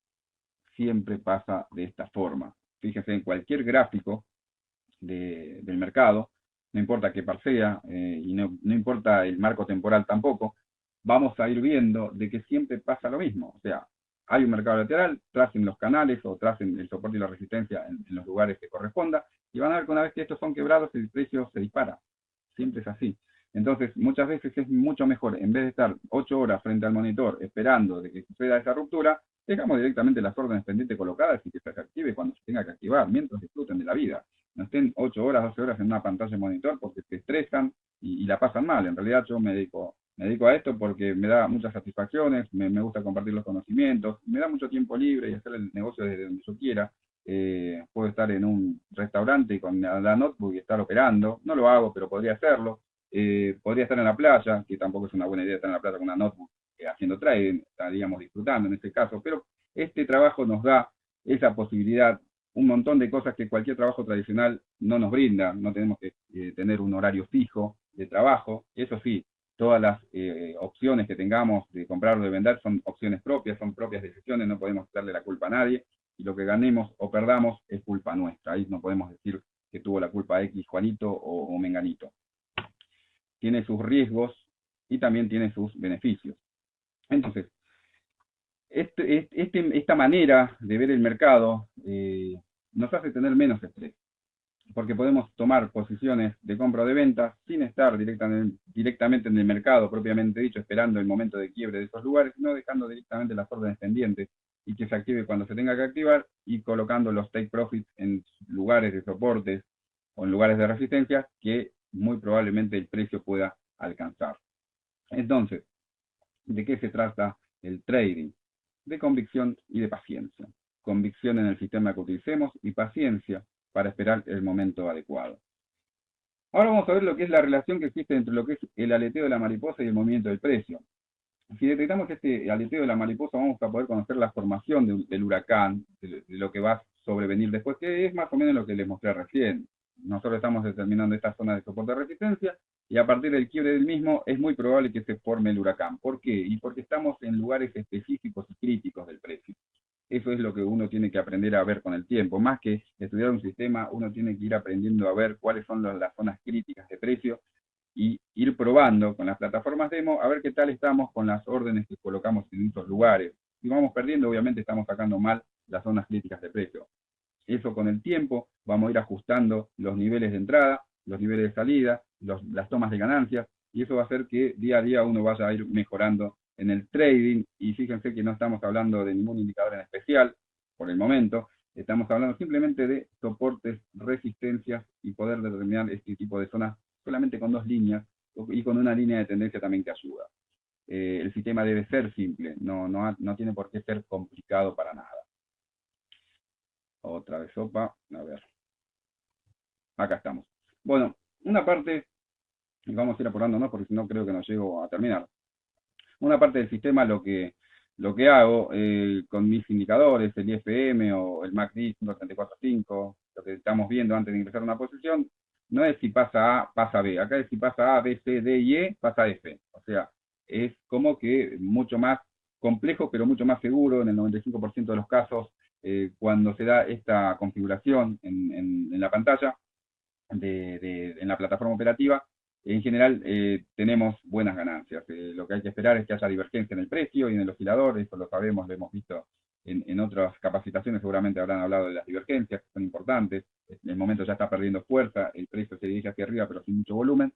Siempre pasa de esta forma. Fíjense, en cualquier gráfico del mercado, no importa qué par sea, y no importa el marco temporal tampoco, vamos a ir viendo de que siempre pasa lo mismo. O sea, hay un mercado lateral, tracen los canales o tracen el soporte y la resistencia en los lugares que corresponda, y van a ver que una vez que estos son quebrados, el precio se dispara. Siempre es así. Entonces, muchas veces es mucho mejor, en vez de estar 8 horas frente al monitor esperando de que suceda esa ruptura, dejamos directamente las órdenes pendientes colocadas y que se active cuando se tenga que activar, mientras disfruten de la vida. No estén 8 horas, 12 horas en una pantalla de monitor porque se estresan y la pasan mal. En realidad yo me dedico a esto porque me da muchas satisfacciones, me gusta compartir los conocimientos, me da mucho tiempo libre y hacer el negocio desde donde yo quiera. Puedo estar en un restaurante con la notebook y estar operando, no lo hago, pero podría hacerlo. Podría estar en la playa, que tampoco es una buena idea estar en la playa con una notebook haciendo trading, estaríamos disfrutando en este caso, pero este trabajo nos da esa posibilidad, un montón de cosas que cualquier trabajo tradicional no nos brinda. No tenemos que tener un horario fijo de trabajo, eso sí, todas las opciones que tengamos de comprar o de vender son opciones propias, son propias decisiones, no podemos darle la culpa a nadie, y lo que ganemos o perdamos es culpa nuestra. Ahí no podemos decir que tuvo la culpa X Juanito o Menganito. Tiene sus riesgos y también tiene sus beneficios. Entonces, esta manera de ver el mercado nos hace tener menos estrés, porque podemos tomar posiciones de compra o de venta sin estar directamente en el mercado propiamente dicho, esperando el momento de quiebre de esos lugares, sino dejando directamente las órdenes pendientes y que se active cuando se tenga que activar, y colocando los take profits en lugares de soportes o en lugares de resistencia que muy probablemente el precio pueda alcanzar. Entonces, ¿de qué se trata el trading? De convicción y de paciencia. Convicción en el sistema que utilicemos y paciencia para esperar el momento adecuado. Ahora vamos a ver lo que es la relación que existe entre lo que es el aleteo de la mariposa y el movimiento del precio. Si detectamos este aleteo de la mariposa, vamos a poder conocer la formación del huracán, de lo que va a sobrevenir después, que es más o menos lo que les mostré recién. Nosotros estamos determinando esta zona de soporte de resistencia, y a partir del quiebre del mismo es muy probable que se forme el huracán. ¿Por qué? Y porque estamos en lugares específicos y críticos del precio. Eso es lo que uno tiene que aprender a ver con el tiempo. Más que estudiar un sistema, uno tiene que ir aprendiendo a ver cuáles son las zonas críticas de precio y ir probando con las plataformas demo a ver qué tal estamos con las órdenes que colocamos en esos lugares. Si vamos perdiendo, obviamente estamos sacando mal las zonas críticas de precio. Eso con el tiempo vamos a ir ajustando los niveles de entrada, los niveles de salida, las tomas de ganancias, y eso va a hacer que día a día uno vaya a ir mejorando en el trading. Y fíjense que no estamos hablando de ningún indicador en especial por el momento, estamos hablando simplemente de soportes, resistencias y poder determinar este tipo de zonas solamente con 2 líneas y con una línea de tendencia también que ayuda. El sistema debe ser simple, no tiene por qué ser complicado para nada. Otra vez sopa, a ver. Acá estamos. Bueno, una parte, y vamos a ir apurándonos porque si no creo que no llego a terminar. Una parte del sistema, lo que hago con mis indicadores, el IFM o el MACD 134.5, lo que estamos viendo antes de ingresar a una posición, no es si pasa A, pasa B. Acá es si pasa A, B, C, D y E, pasa F. O sea, es como que mucho más complejo, pero mucho más seguro en el 95% de los casos cuando se da esta configuración en la pantalla, en la plataforma operativa. En general tenemos buenas ganancias. Lo que hay que esperar es que haya divergencia en el precio y en el oscilador, eso lo sabemos, lo hemos visto en otras capacitaciones, seguramente habrán hablado de las divergencias, que son importantes. El momento ya está perdiendo fuerza, el precio se dirige hacia arriba pero sin mucho volumen,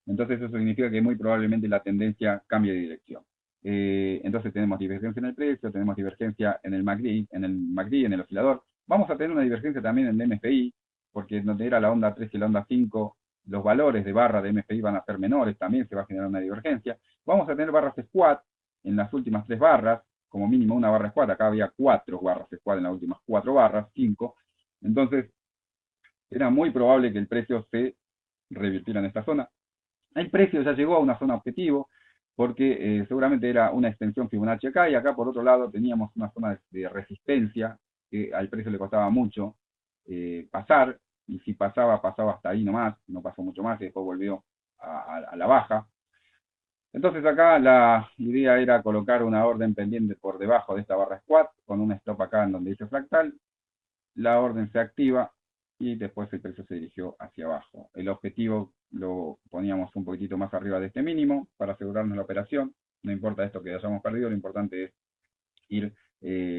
entonces eso significa que muy probablemente la tendencia cambie de dirección. Entonces tenemos divergencia en el precio, tenemos divergencia en el MACD, en el oscilador. Vamos a tener una divergencia también en el MFI, porque donde era la onda 3 y la onda 5, los valores de barra de MFI van a ser menores, también se va a generar una divergencia. Vamos a tener barras squat en las últimas 3 barras, como mínimo una barra squat, acá había 4 barras squat en las últimas 4 barras, 5. Entonces, era muy probable que el precio se revirtiera en esta zona. El precio ya llegó a una zona objetivo, porque seguramente era una extensión Fibonacci acá, y acá por otro lado teníamos una zona de resistencia que al precio le costaba mucho pasar, y si pasaba, pasaba hasta ahí nomás, no pasó mucho más, y después volvió a la baja. Entonces acá la idea era colocar una orden pendiente por debajo de esta barra squat, con un stop acá en donde dice fractal, la orden se activa y después el precio se dirigió hacia abajo. El objetivo lo poníamos un poquitito más arriba de este mínimo para asegurarnos la operación. No importa esto que hayamos perdido, lo importante es ir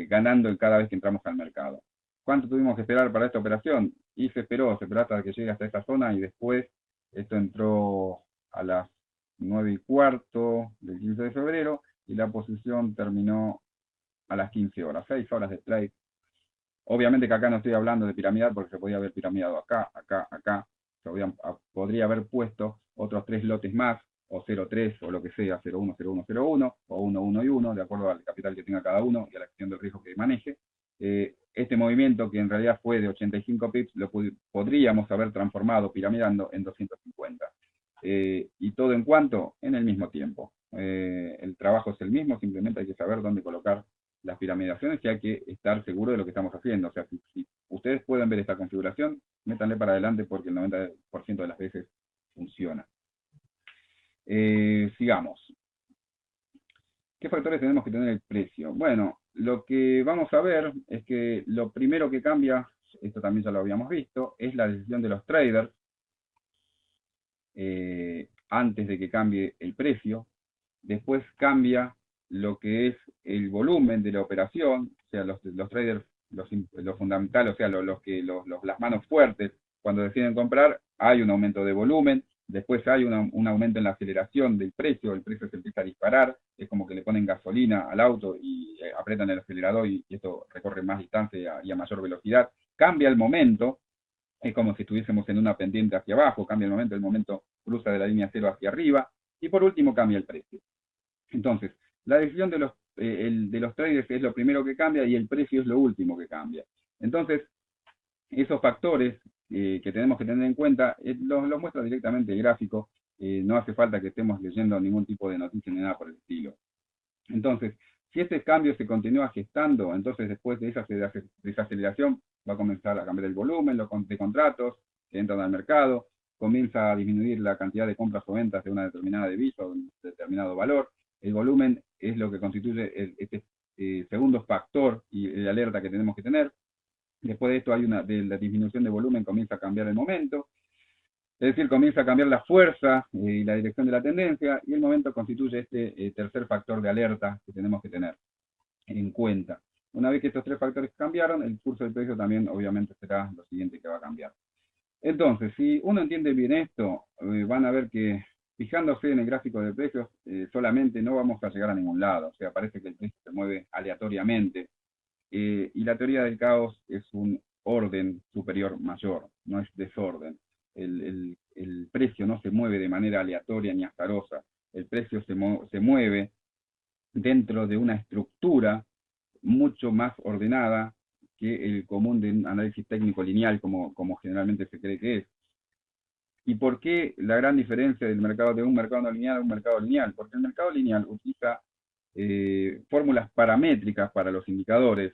ganando en cada vez que entramos al mercado. ¿Cuánto tuvimos que esperar para esta operación? Y se esperó hasta que llegue hasta esta zona, y después esto entró a las 9:15 del 15 de febrero y la posición terminó a las 15 horas, 6 horas de trade. Obviamente que acá no estoy hablando de piramidal porque se podía haber piramidado acá, acá, acá. Podría haber puesto otros 3 lotes más, o 0,3 o lo que sea, 0,1, 0,1, 0,1, o 1, 1 y 1, de acuerdo al capital que tenga cada uno y a la gestión del riesgo que maneje. Este movimiento, que en realidad fue de 85 pips, lo podríamos haber transformado piramidando en 250. Y todo en cuanto, en el mismo tiempo. El trabajo es el mismo, simplemente hay que saber dónde colocar las piramidaciones, y hay que estar seguro de lo que estamos haciendo. O sea, si ustedes pueden ver esta configuración, métanle para adelante porque el 90% de las veces funciona. Sigamos. ¿Qué factores tenemos que tener el precio? Bueno, lo que vamos a ver es que lo primero que cambia, esto también ya lo habíamos visto, es la decisión de los traders antes de que cambie el precio. Después cambia lo que es el volumen de la operación, o sea, los traders, los fundamentales, o sea, las manos fuertes, cuando deciden comprar, hay un aumento de volumen. Después hay un aumento en la aceleración del precio, el precio se empieza a disparar, es como que le ponen gasolina al auto y apretan el acelerador, y esto recorre más distancia y a mayor velocidad. Cambia el momento, es como si estuviésemos en una pendiente hacia abajo, cambia el momento cruza de la línea cero hacia arriba, y por último cambia el precio. Entonces, la decisión de los traders es lo primero que cambia, y el precio es lo último que cambia. Entonces, esos factores que tenemos que tener en cuenta los muestra directamente el gráfico. No hace falta que estemos leyendo ningún tipo de noticia ni nada por el estilo. Entonces, si este cambio se continúa gestando, entonces después de esa desaceleración va a comenzar a cambiar el volumen de contratos que entran al mercado, comienza a disminuir la cantidad de compras o ventas de una determinada divisa o de un determinado valor. El volumen es lo que constituye este segundo factor y de alerta que tenemos que tener. Después de esto de la disminución de volumen comienza a cambiar el momento, es decir, comienza a cambiar la fuerza y la dirección de la tendencia, y el momento constituye este tercer factor de alerta que tenemos que tener en cuenta. Una vez que estos tres factores cambiaron, el curso del precio también obviamente será lo siguiente que va a cambiar. Entonces, si uno entiende bien esto, van a ver que fijándose en el gráfico de precios solamente no vamos a llegar a ningún lado. O sea, parece que el precio se mueve aleatoriamente. Y la teoría del caos es un orden superior mayor, no es desorden. El precio no se mueve de manera aleatoria ni azarosa. El precio se mueve dentro de una estructura mucho más ordenada que el común de un análisis técnico lineal, como generalmente se cree que es. ¿Y por qué la gran diferencia de un mercado no lineal a un mercado lineal? Porque el mercado lineal utiliza fórmulas paramétricas para los indicadores,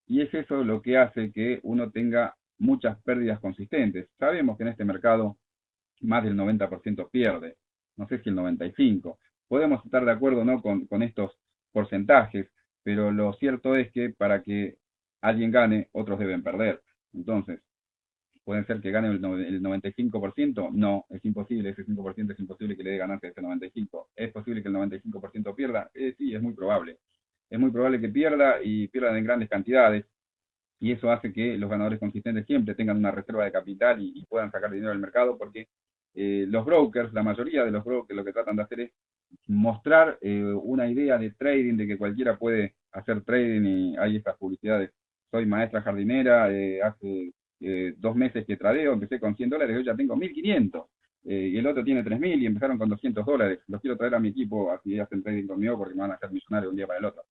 y es eso lo que hace que uno tenga muchas pérdidas consistentes. Sabemos que en este mercado más del 90% pierde, no sé si el 95%. Podemos estar de acuerdo no con estos porcentajes, pero lo cierto es que para que alguien gane, otros deben perder. Entonces, ¿puede ser que gane el 95%? No, es imposible, ese 5% es imposible que le dé ganancia a ese 95%. ¿Es posible que el 95% pierda? Sí, es muy probable. Es muy probable que pierda, y pierdan en grandes cantidades, y eso hace que los ganadores consistentes siempre tengan una reserva de capital y puedan sacar dinero del mercado, porque los brokers, la mayoría de los brokers, lo que tratan de hacer es mostrar una idea de trading, de que cualquiera puede hacer trading, y hay estas publicidades. Soy maestra jardinera, hace 2 meses que tradeo, empecé con $100, yo ya tengo 1.500, y el otro tiene 3.000 y empezaron con $200. Los quiero traer a mi equipo, así hacen trading conmigo, porque me van a hacer millonarios un día para el otro.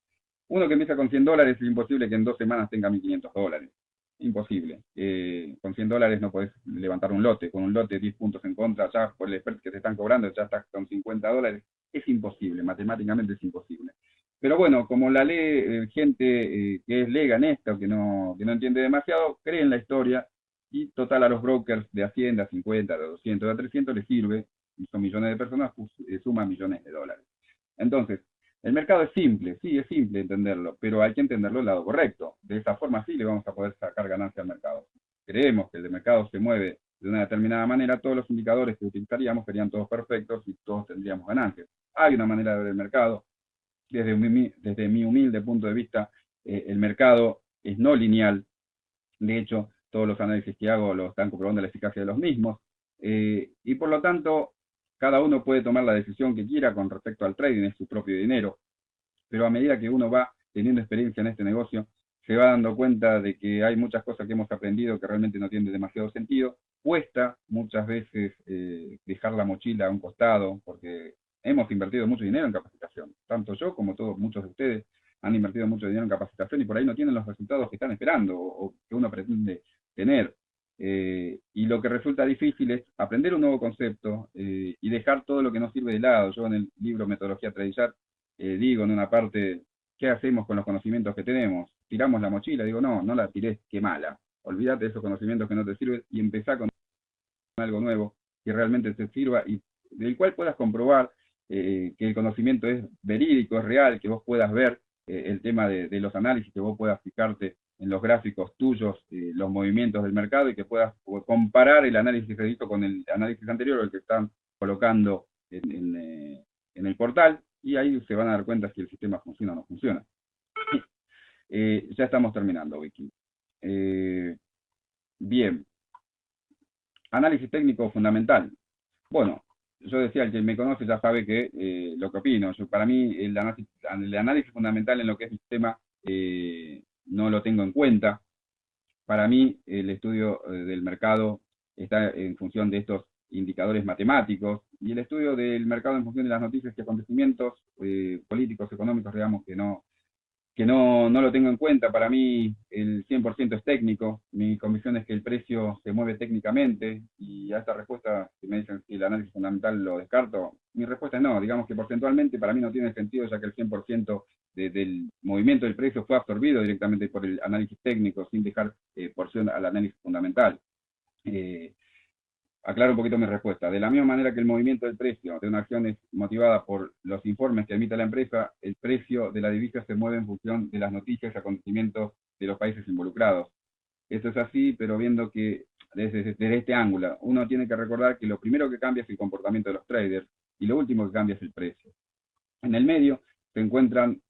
Uno que empieza con $100, es imposible que en 2 semanas tenga $1.500. Imposible. Con $100 no podés levantar un lote. Con un lote 10 puntos en contra, ya por el spread que te están cobrando, ya estás con $50. es imposible, matemáticamente es imposible. Pero bueno, como la lee gente que es lega en esto, que no entiende demasiado, cree en la historia y total a los brokers de Hacienda, 50, de 200, de 300 les sirve, y son millones de personas, pues, suman millones de dólares. Entonces, el mercado es simple, sí, es simple entenderlo, pero hay que entenderlo del lado correcto. De esa forma sí le vamos a poder sacar ganancia al mercado. Creemos que el mercado se mueve de una determinada manera, todos los indicadores que utilizaríamos serían todos perfectos y todos tendríamos ganancias. Hay una manera de ver el mercado. Desde mi humilde punto de vista, el mercado es no lineal. De hecho, todos los análisis que hago lo están comprobando la eficacia de los mismos. Y por lo tanto, cada uno puede tomar la decisión que quiera con respecto al trading, es su propio dinero. Pero a medida que uno va teniendo experiencia en este negocio, se va dando cuenta de que hay muchas cosas que hemos aprendido que realmente no tienen demasiado sentido. Cuesta muchas veces dejar la mochila a un costado, porque hemos invertido mucho dinero en capacitación. Tanto yo como todos, muchos de ustedes han invertido mucho dinero en capacitación y por ahí no tienen los resultados que están esperando o que uno pretende tener. Y lo que resulta difícil es aprender un nuevo concepto y dejar todo lo que no sirve de lado. Yo en el libro Metodología Trading digo en una parte, ¿qué hacemos con los conocimientos que tenemos? ¿Tiramos la mochila? Digo, no, no la tirés, qué mala. Olvídate de esos conocimientos que no te sirven y empezá con algo nuevo que realmente te sirva y del cual puedas comprobar que el conocimiento es verídico, es real, que vos puedas ver el tema de los análisis, que vos puedas fijarte en los gráficos tuyos, los movimientos del mercado y que puedas comparar el análisis que hizo con el análisis anterior o el que están colocando en el portal y ahí se van a dar cuenta si el sistema funciona o no funciona. Ya estamos terminando, Vicky. Bien. Análisis técnico fundamental. Bueno, yo decía, el que me conoce ya sabe que lo que opino. Para mí el análisis fundamental en lo que es sistema no lo tengo en cuenta. Para mí el estudio del mercado está en función de estos indicadores matemáticos y el estudio del mercado en función de las noticias y acontecimientos políticos, económicos, digamos, que no lo tengo en cuenta. Para mí el 100% es técnico. Mi convicción es que el precio se mueve técnicamente y a esta respuesta, si me dicen si el análisis fundamental lo descarto, mi respuesta es no. Digamos que porcentualmente para mí no tiene sentido ya que el 100% del movimiento del precio fue absorbido directamente por el análisis técnico sin dejar porción al análisis fundamental. Aclaro un poquito mi respuesta. De la misma manera que el movimiento del precio de una acción es motivada por los informes que emite la empresa, el precio de la divisa se mueve en función de las noticias y acontecimientos de los países involucrados. Esto es así, pero viendo que desde este ángulo, uno tiene que recordar que lo primero que cambia es el comportamiento de los traders y lo último que cambia es el precio. En el medio se encuentran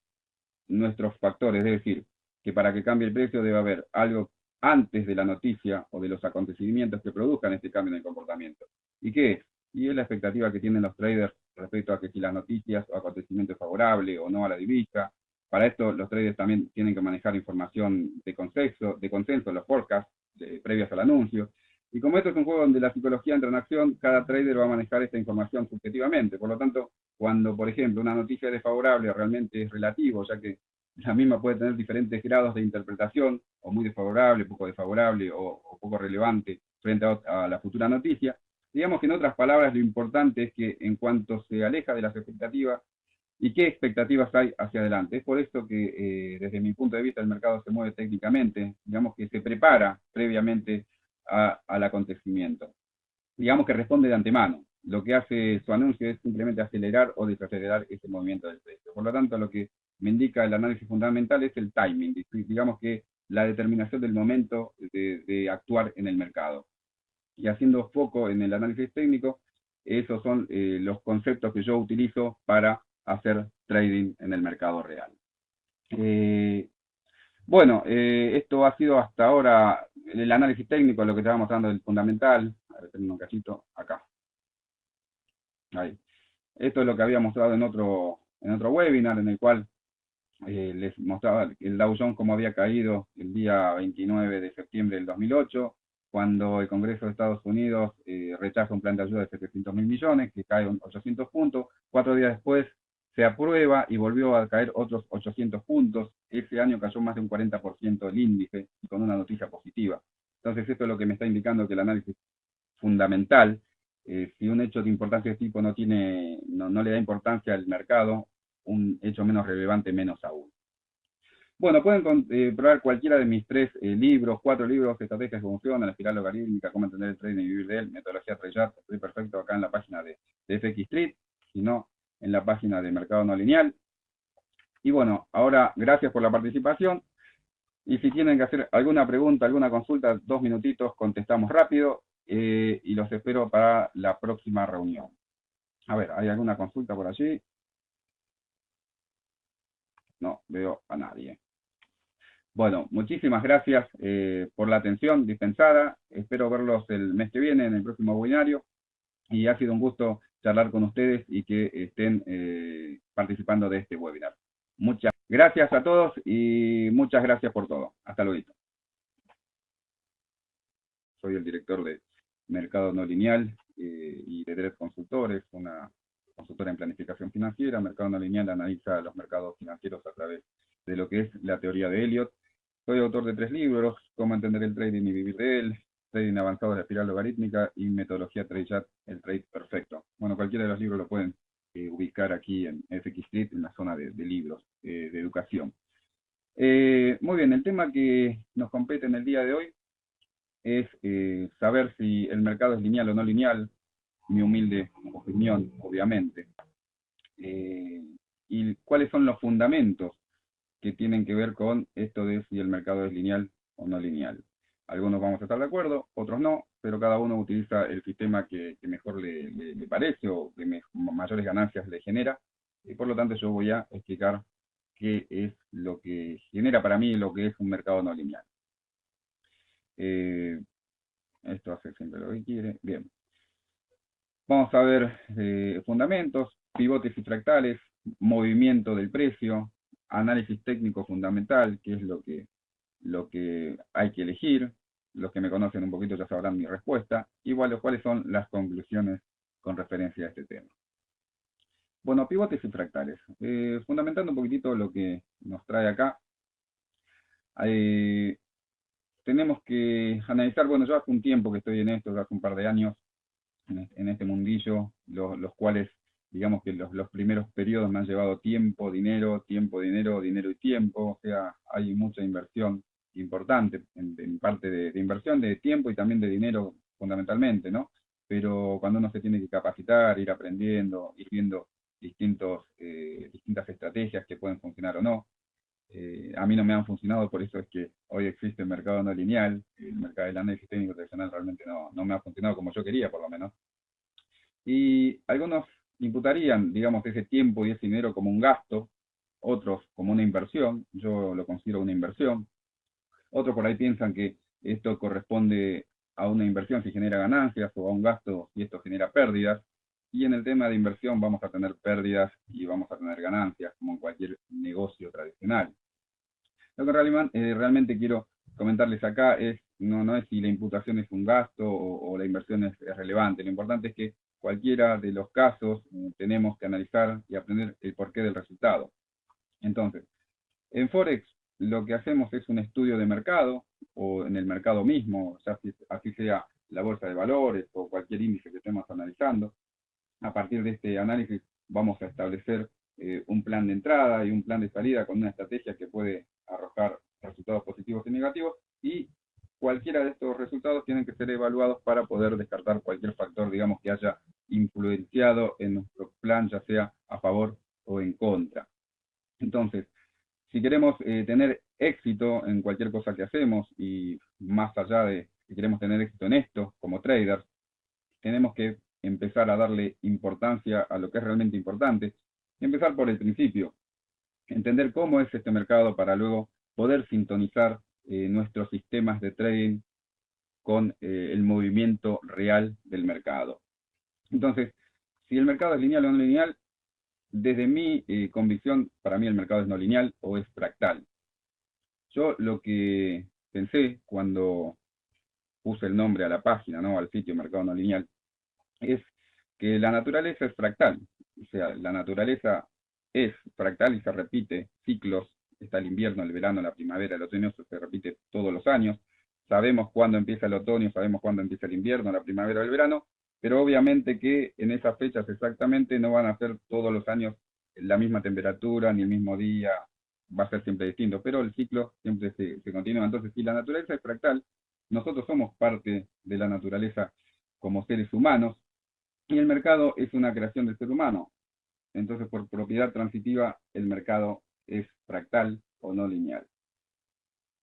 nuestros factores, es decir, que para que cambie el precio debe haber algo antes de la noticia o de los acontecimientos que produzcan este cambio en el comportamiento. ¿Y qué es? Y es la expectativa que tienen los traders respecto a que si las noticias o acontecimiento es favorable o no a la divisa. Para esto los traders también tienen que manejar información de consenso, los forecasts previos al anuncio. Y como esto es un juego donde la psicología entra en acción, cada trader va a manejar esta información subjetivamente. Por lo tanto, cuando, por ejemplo, una noticia es desfavorable, realmente es relativo, ya que la misma puede tener diferentes grados de interpretación, o muy desfavorable, poco desfavorable, o poco relevante frente a la futura noticia. Digamos que en otras palabras, lo importante es que en cuanto se aleja de las expectativas, y qué expectativas hay hacia adelante. Es por esto que desde mi punto de vista el mercado se mueve técnicamente, digamos que se prepara previamente al acontecimiento. Digamos que responde de antemano. Lo que hace su anuncio es simplemente acelerar o desacelerar ese movimiento del precio. Por lo tanto, lo que me indica el análisis fundamental es el timing, digamos que la determinación del momento de actuar en el mercado. Y haciendo foco en el análisis técnico, esos son los conceptos que yo utilizo para hacer trading en el mercado real. Bueno, esto ha sido hasta ahora el análisis técnico, lo que estaba mostrando del fundamental. A ver, tengo un cachito acá. Ahí. Esto es lo que había mostrado en otro webinar, en el cual les mostraba el Dow Jones como había caído el día 29 de septiembre del 2008, cuando el Congreso de Estados Unidos rechaza un plan de ayuda de 700.000 millones, que cae 800 puntos. 4 días después se aprueba y volvió a caer otros 800 puntos. Ese año cayó más de un 40% el índice, con una noticia positiva. Entonces esto es lo que me está indicando que el análisis fundamental Si un hecho de importancia de este tipo no le da importancia al mercado, un hecho menos relevante menos aún. Bueno, pueden probar cualquiera de mis 4 libros, Estrategias de Función, La Espiral Logarítmica, Cómo Entender el Trading y Vivir de él, Metodología Trade, estoy perfecto acá en la página de FX Street, si no, en la página de Mercado No Lineal. Y bueno, ahora gracias por la participación. Y si tienen que hacer alguna pregunta, alguna consulta, 2 minutitos, contestamos rápido y los espero para la próxima reunión. A ver, ¿hay alguna consulta por allí? No veo a nadie. Bueno, muchísimas gracias por la atención dispensada. Espero verlos el mes que viene en el próximo webinario. Y ha sido un gusto charlar con ustedes y que estén participando de este webinar. Muchas gracias a todos y muchas gracias por todo. Hasta luego. Soy el director de Mercado No Lineal y de Dread Consultores, una consultora en planificación financiera. Mercado No Lineal analiza los mercados financieros a través de lo que es la teoría de Elliott. Soy autor de 3 libros, Cómo Entender el Trading y Vivir de él, Trading Avanzado de la Espiral Logarítmica y Metodología Trade, el Trade Perfecto. Bueno, cualquiera de los libros lo pueden ubicar aquí en FX Street, en la zona de libros de educación. Muy bien, el tema que nos compete en el día de hoy es saber si el mercado es lineal o no lineal, mi humilde opinión, obviamente. Y cuáles son los fundamentos que tienen que ver con esto de si el mercado es lineal o no lineal. Algunos vamos a estar de acuerdo, otros no, pero cada uno utiliza el sistema que mejor le parece o que mayores ganancias le genera. Y por lo tanto yo voy a explicar qué es lo que genera para mí lo que es un mercado no lineal. Esto hace siempre lo que quiere. Bien. Vamos a ver fundamentos, pivotes y fractales, movimiento del precio, análisis técnico fundamental, que es lo que hay que elegir. Los que me conocen un poquito ya sabrán mi respuesta. Igual, cuáles son las conclusiones con referencia a este tema. Bueno, pivotes y fractales. Fundamentando un poquitito lo que nos trae acá, tenemos que analizar, bueno, yo hace un tiempo que estoy en esto, hace un par de años, en este mundillo, los cuales, digamos que los primeros periodos me han llevado tiempo, dinero, dinero y tiempo, o sea, hay mucha inversión importante, en parte de inversión de tiempo y también de dinero fundamentalmente, ¿no? Pero cuando uno se tiene que capacitar, ir aprendiendo, ir viendo distintas estrategias que pueden funcionar o no, a mí no me han funcionado, por eso es que hoy existe el mercado no lineal, el mercado del análisis técnico tradicional realmente no me ha funcionado como yo quería, por lo menos. Y algunos imputarían, digamos, ese tiempo y ese dinero como un gasto, otros como una inversión, yo lo considero una inversión, otros por ahí piensan que esto corresponde a una inversión si genera ganancias o a un gasto si esto genera pérdidas, y en el tema de inversión vamos a tener pérdidas y vamos a tener ganancias, como en cualquier negocio tradicional. Lo que realmente quiero comentarles acá no es si la imputación es un gasto o la inversión es relevante. Lo importante es que cualquiera de los casos tenemos que analizar y aprender el porqué del resultado. Entonces, en Forex lo que hacemos es un estudio de mercado, o en el mercado mismo, ya así sea la bolsa de valores o cualquier índice que estemos analizando. A partir de este análisis vamos a establecer un plan de entrada y un plan de salida con una estrategia que puede arrojar resultados positivos y negativos, y cualquiera de estos resultados tienen que ser evaluados para poder descartar cualquier factor, digamos, que haya influenciado en nuestro plan, ya sea a favor o en contra. Entonces, si queremos tener éxito en cualquier cosa que hacemos, y más allá de si queremos tener éxito en esto como traders, tenemos que empezar a darle importancia a lo que es realmente importante, y empezar por el principio, entender cómo es este mercado para luego poder sintonizar nuestros sistemas de trading con el movimiento real del mercado. Entonces, si el mercado es lineal o no lineal, desde mi convicción, para mí el mercado es no lineal o es fractal. Yo lo que pensé cuando puse el nombre a la página, ¿no?, al sitio Mercado No Lineal, es que la naturaleza es fractal. O sea, la naturaleza es fractal y se repite ciclos. Está el invierno, el verano, la primavera, el otoño, eso se repite todos los años. Sabemos cuándo empieza el otoño, sabemos cuándo empieza el invierno, la primavera o el verano, pero obviamente que en esas fechas exactamente no van a ser todos los años la misma temperatura ni el mismo día, va a ser siempre distinto, pero el ciclo siempre se continúa. Entonces, si la naturaleza es fractal, nosotros somos parte de la naturaleza como seres humanos, y el mercado es una creación del ser humano. Entonces, por propiedad transitiva, el mercado es fractal o no lineal.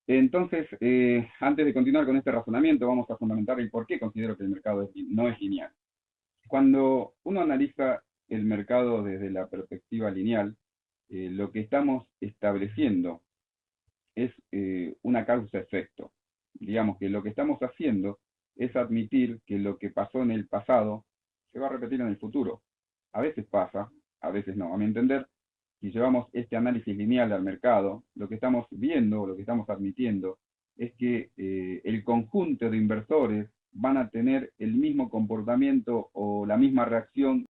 Entonces, antes de continuar con este razonamiento, vamos a fundamentar el por qué considero que el mercado no es lineal. Cuando uno analiza el mercado desde la perspectiva lineal, lo que estamos estableciendo es una causa-efecto. Digamos que lo que estamos haciendo es admitir que lo que pasó en el pasado se va a repetir en el futuro. A veces pasa, a veces no. A mi entender, si llevamos este análisis lineal al mercado, lo que estamos viendo, lo que estamos admitiendo, es que el conjunto de inversores van a tener el mismo comportamiento o la misma reacción